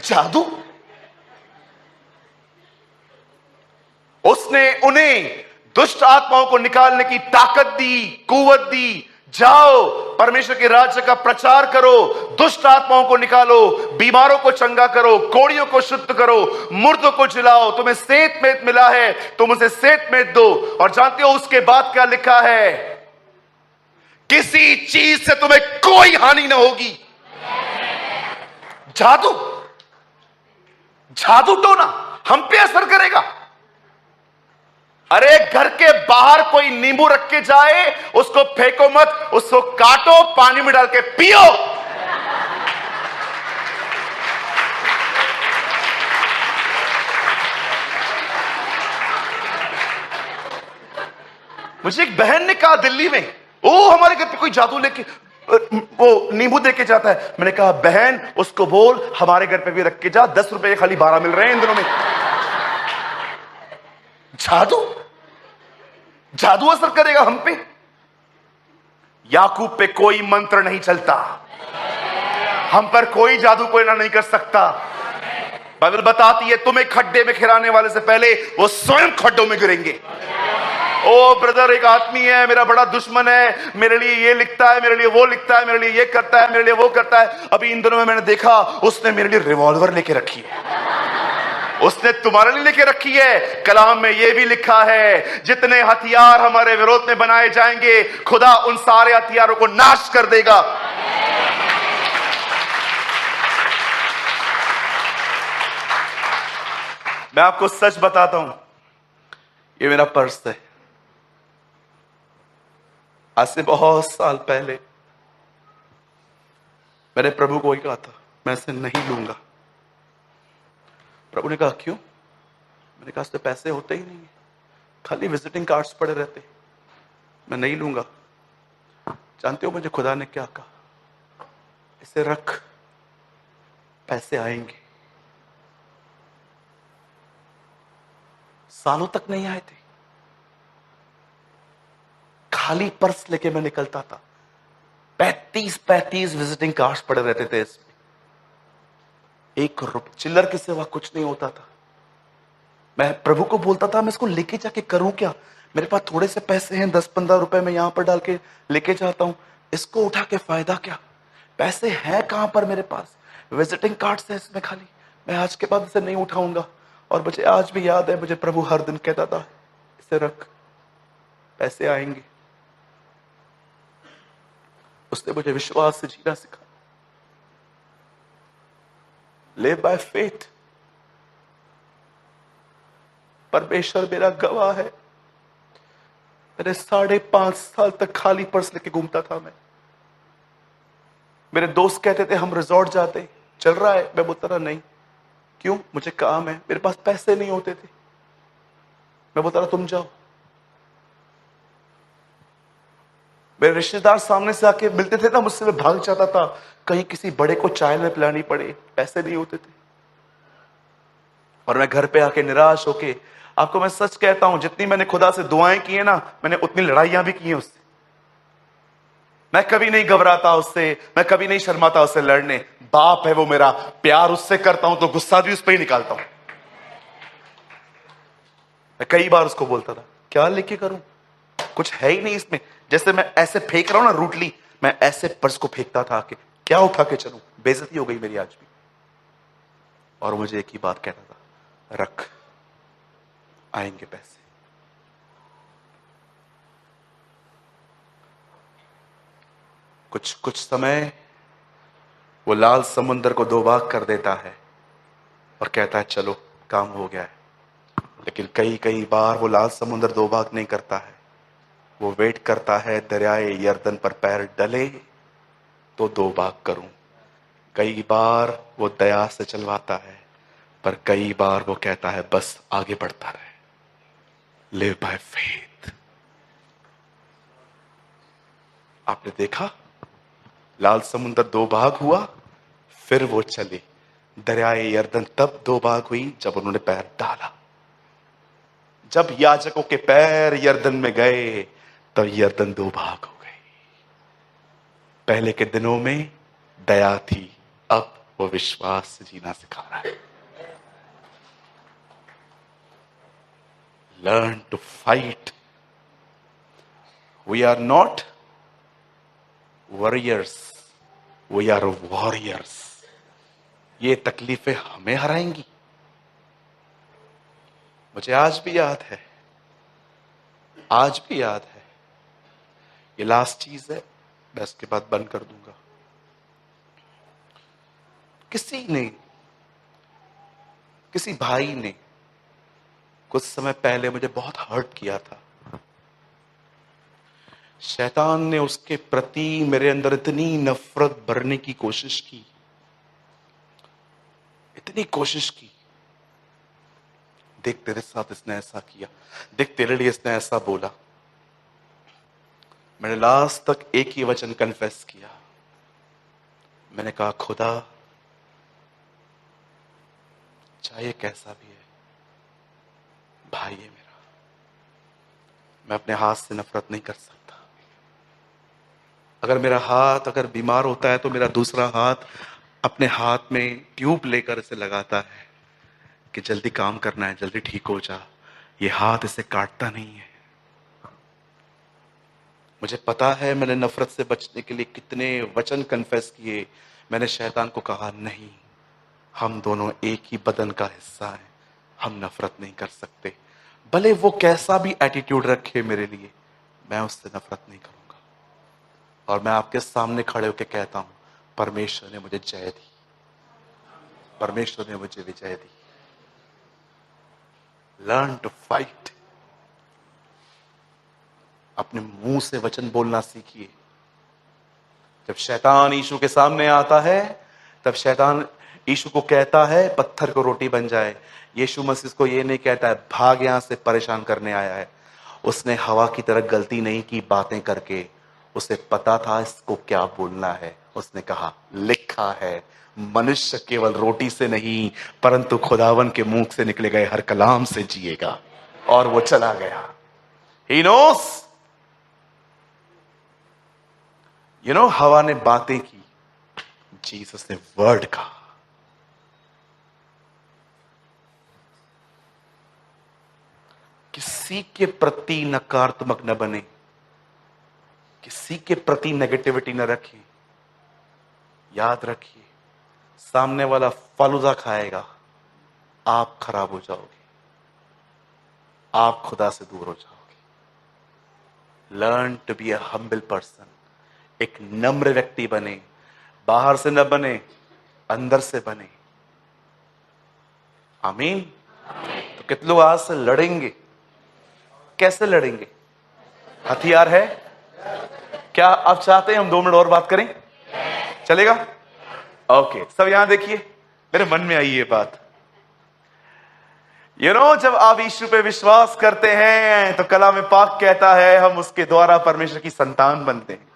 जादू? उसने उन्हें दुष्ट आत्माओं को निकालने की ताकत दी, कुवत दी। जाओ परमेश्वर के राज्य का प्रचार करो, दुष्ट आत्माओं को निकालो, बीमारों को चंगा करो, कोड़ियों को शुद्ध करो, मुर्दों को जिलाओ। तुम्हें सेत मेत मिला है, तुम उसे सेत मेत दो। और जानते हो उसके बाद क्या लिखा है? किसी चीज से तुम्हें कोई हानि ना होगी। जादू, जादू टोना हम पे असर करेगा? अरे घर के बाहर कोई नींबू रख के जाए, उसको फेंको मत, उसको काटो, पानी में डाल के पियो। मुझे एक बहन ने कहा दिल्ली में, ओ हमारे घर पे कोई जादू लेके वो नींबू दे के जाता है। मैंने कहा बहन उसको बोल हमारे घर पे भी रख के जा, 10 रुपए खाली 12 मिल रहे हैं इन दिनों में। जादू? जादू असर करेगा हम पे? याकूब पे कोई मंत्र नहीं चलता, हम पर कोई जादू कोई ना नहीं कर सकता। बाइबल बताती है तुम्हें खड्डे में खिराने वाले से पहले वो स्वयं खड्डों में गिरेंगे। ओ ब्रदर, एक आदमी है मेरा बड़ा दुश्मन है, मेरे लिए ये लिखता है, मेरे लिए वो लिखता है, मेरे लिए ये करता है, मेरे लिए वो करता है। अभी इन दिनों में मैंने देखा उसने मेरे लिए रिवॉल्वर लेके रखी है। उसने तुम्हारे लिए लेके रखी है। कलाम में यह भी लिखा है जितने हथियार हमारे विरोध में बनाए जाएंगे, खुदा उन सारे हथियारों को नाश कर देगा। मैं आपको सच बताता हूं, ये मेरा पर्स है। आज से बहुत साल पहले मैंने प्रभु को ही कहा था मैं इसे नहीं लूंगा। प्रभु ने कहा क्यों? मैंने कहा इससे पैसे होते ही नहीं है, खाली विजिटिंग कार्ड्स पड़े रहते, मैं नहीं लूंगा। जानते हो मुझे खुदा ने क्या कहा? इसे रख, पैसे आएंगे। सालों तक नहीं आए थे, खाली पर्स लेके मैं निकलता था, 35 विजिटिंग कार्ड्स पड़े रहते थे इसमें, एक चिल्लर के सिवा कुछ नहीं होता था। मैं प्रभु को बोलता था मैं इसको लेके जाके करूं क्या? मेरे पास थोड़े से पैसे हैं, 10-15 रुपए मैं यहां पर डाल के लेके जाता हूं, इसको उठा के फायदा क्या? पैसे हैं कहां पर मेरे पास? विजिटिंग कार्ड्स है इसमें खाली, मैं आज के बाद इसे नहीं उठाऊंगा। और मुझे आज भी याद है, मुझे प्रभु हर दिन कहता था इसे रख, पैसे आएंगे। उसने मुझे विश्वास से जीना सिखाया, लिव बाय फेथ। परमेश्वर मेरा गवाह है, मैंने 5.5 साल तक खाली पर्स लेके घूमता था मैं। मेरे दोस्त कहते थे हम रिजॉर्ट जाते, चल रहा है? मैं बोलता था नहीं। क्यों? मुझे काम है। मेरे पास पैसे नहीं होते थे, मैं बोलता था तुम जाओ। मेरे रिश्तेदार सामने से आके मिलते थे ना मुझसे, मैं भाग जाता था, कहीं किसी बड़े को चाय न पिलानी पड़े, पैसे नहीं होते थे। और मैं घर पे आके निराश होके, आपको मैं सच कहता हूं, जितनी मैंने खुदा से दुआएं की है ना, मैंने उतनी लड़ाइयां भी की हैं उससे। मैं कभी नहीं घबराता उससे, मैं कभी नहीं शर्माता उससे लड़ने। बाप है वो मेरा, प्यार उससे करता हूं तो गुस्सा भी उस पर ही निकालता हूं। मैं कई बार उसको बोलता था क्या लेके करूं, कुछ है ही नहीं इसमें। जैसे मैं ऐसे फेंक रहा हूं ना रूटली, मैं ऐसे पर्स को फेंकता था आके, क्या उठा के चलूं? बेइज्जती हो गई मेरी आज भी। और मुझे एक ही बात कहता था, रख, आएंगे पैसे। कुछ कुछ समय वो लाल समुद्र को 2 भाग कर देता है और कहता है चलो काम हो गया है। लेकिन कई कई बार वो लाल समुद्र 2 भाग नहीं करता है, वो वेट करता है दरियाए यर्दन पर पैर डले तो 2 भाग करूं। कई बार वो दया से चलवाता है, पर कई बार वो कहता है बस आगे बढ़ता रहे, लिव बाय फेथ। आपने देखा लाल समुद्र 2 भाग हुआ, फिर वो चले। दरियाए यर्दन तब 2 भाग हुई जब उन्होंने पैर डाला। जब याजकों के पैर यर्दन में गए तब यर्दन 2 भाग हो गई। पहले के दिनों में दया थी, अब वो विश्वास से जीना सिखा रहा है। Learn to fight. We are not warriors, we are warriors. ये तकलीफें हमें हराएंगी। मुझे आज भी याद है, आज भी याद है। ये लास्ट चीज है, मैं इसके बाद बंद कर दूंगा। किसी ने, किसी भाई ने कुछ समय पहले मुझे बहुत हर्ट किया था। शैतान ने उसके प्रति मेरे अंदर इतनी नफरत भरने की कोशिश की, इतनी कोशिश की। देख तेरे साथ इसने ऐसा किया, देख तेरे लिए इसने ऐसा बोला। मैंने लास्ट तक एक ही वचन कन्फेस किया। मैंने कहा खुदा, चाहे कैसा भी है, भाई है मेरा, मैं अपने हाथ से नफरत नहीं कर सकता। अगर मेरा हाथ अगर बीमार होता है तो मेरा दूसरा हाथ अपने हाथ में ट्यूब लेकर इसे लगाता है कि जल्दी काम करना है, जल्दी ठीक हो जा। ये हाथ इसे काटता नहीं है। मुझे पता है मैंने नफरत से बचने के लिए कितने वचन कन्फेस किए। मैंने शैतान को कहा नहीं, हम दोनों एक ही बदन का हिस्सा हैं, हम नफरत नहीं कर सकते। भले वो कैसा भी एटीट्यूड रखे मेरे लिए, मैं उससे नफरत नहीं करूंगा। और मैं आपके सामने खड़े होकर कहता हूं, परमेश्वर ने मुझे जय दी, परमेश्वर ने मुझे विजय दी। Learn to fight. अपने मुंह से वचन बोलना सीखिए। जब शैतान यीशु के सामने आता है, तब शैतान यीशु को कहता है पत्थर को रोटी बन जाए। यीशु मसीह को ये नहीं कहता है भाग यहां से, परेशान करने आया है। उसने हवा की तरह गलती नहीं की बातें करके, उसे पता था इसको क्या बोलना है। उसने कहा लिखा है मनुष्य केवल रोटी से नहीं परंतु खुदावन के मुंह से निकले गए हर कलाम से जिएगा। और वो चला गया। He knows, हवा ने बातें की, जीसस ने वर्ड कहा। किसी के प्रति नकारात्मक न बने, किसी के प्रति नेगेटिविटी न रखें। याद रखिए, सामने वाला फालूदा खाएगा, आप खराब हो जाओगे, आप खुदा से दूर हो जाओगे। Learn to be a humble person. एक नम्र व्यक्ति बने, बाहर से न बने, अंदर से बने। आमीन। तो कितने लोग आज से लड़ेंगे? कैसे लड़ेंगे? हथियार है क्या? आप चाहते हैं हम 2 मिनट और बात करें? चलेगा? ओके, सब यहां देखिए, मेरे मन में आई ये बात। जब आप यीशु पे विश्वास करते हैं तो कलाम पाक कहता है हम उसके द्वारा परमेश्वर की संतान बनते हैं।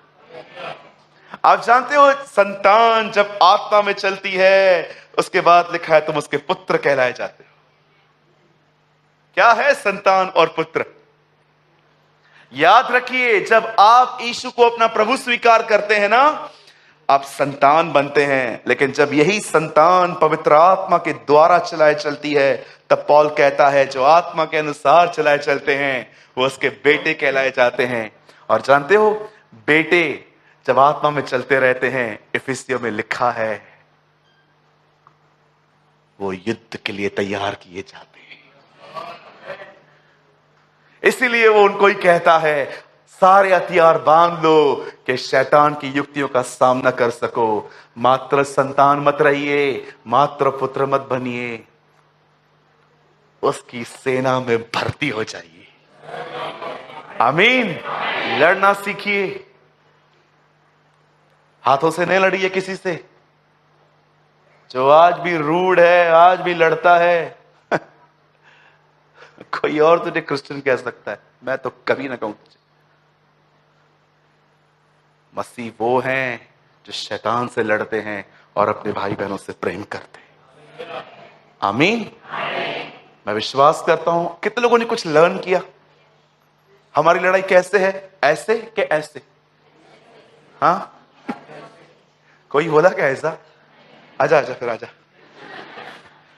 आप जानते हो संतान जब आत्मा में चलती है, उसके बाद लिखा है तुम उसके पुत्र कहलाए जाते हो। क्या है संतान और पुत्र? याद रखिए, जब आप यीशु को अपना प्रभु स्वीकार करते हैं ना, आप संतान बनते हैं। लेकिन जब यही संतान पवित्र आत्मा के द्वारा चलाए चलती है, तब पौल कहता है जो आत्मा के अनुसार चलाए चलते हैं वो उसके बेटे कहलाए जाते हैं। और जानते हो, बेटे जब आत्मा में चलते रहते हैं, इफिसियों में लिखा है वो युद्ध के लिए तैयार किए जाते हैं। इसीलिए वो उनको ही कहता है सारे हथियार बांध लो कि शैतान की युक्तियों का सामना कर सको। मात्र संतान मत रहिए, मात्र पुत्र मत बनिए, उसकी सेना में भर्ती हो जाइए। आमीन। लड़ना सीखिए। हाथों से नहीं लड़िए किसी से। जो आज भी रूड है, आज भी लड़ता है कोई और तुझे क्रिश्चियन कह सकता है, मैं तो कभी ना कहूं तुझे। मसीह वो हैं जो शैतान से लड़ते हैं और अपने भाई बहनों से प्रेम करते हैं। आमीन। मैं विश्वास करता हूं कितने लोगों ने कुछ लर्न किया। हमारी लड़ाई कैसे है? ऐसे कि ऐसे? हाँ, कोई बोला क्या ऐसा? आजा आजा फिर आजा।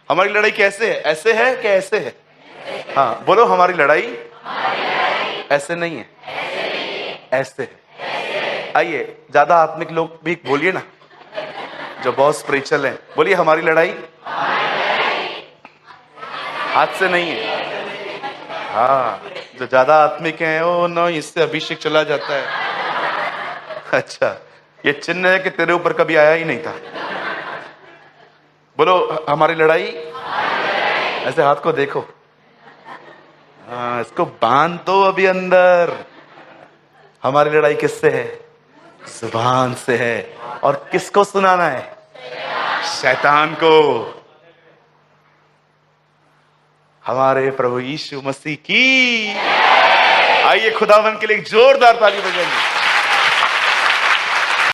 हमारी लड़ाई कैसे है? ऐसे है कि ऐसे है? हाँ बोलो, हमारी लड़ाई ऐसे नहीं है, ऐसे है। आइए, ज्यादा आत्मिक लोग भी बोलिए ना, जो बहुत स्पिरिचुअल हैं, बोलिए हमारी लड़ाई हाथ से नहीं है। हाँ, जो ज्यादा आत्मिक हैं वो नो, इससे अभिषेक चला जाता है। अच्छा, ये चिन्ह है कि तेरे ऊपर कभी आया ही नहीं था। बोलो हमारी लड़ाई, ऐसे हाथ को देखो। हाँ, इसको बांध दो अभी अंदर। हमारी लड़ाई किससे है? जुबान से है। और किसको सुनाना है? शैतान को। हमारे प्रभु यीशु मसीह की। आइए खुदावन के लिए एक जोरदार ताली बजाइए।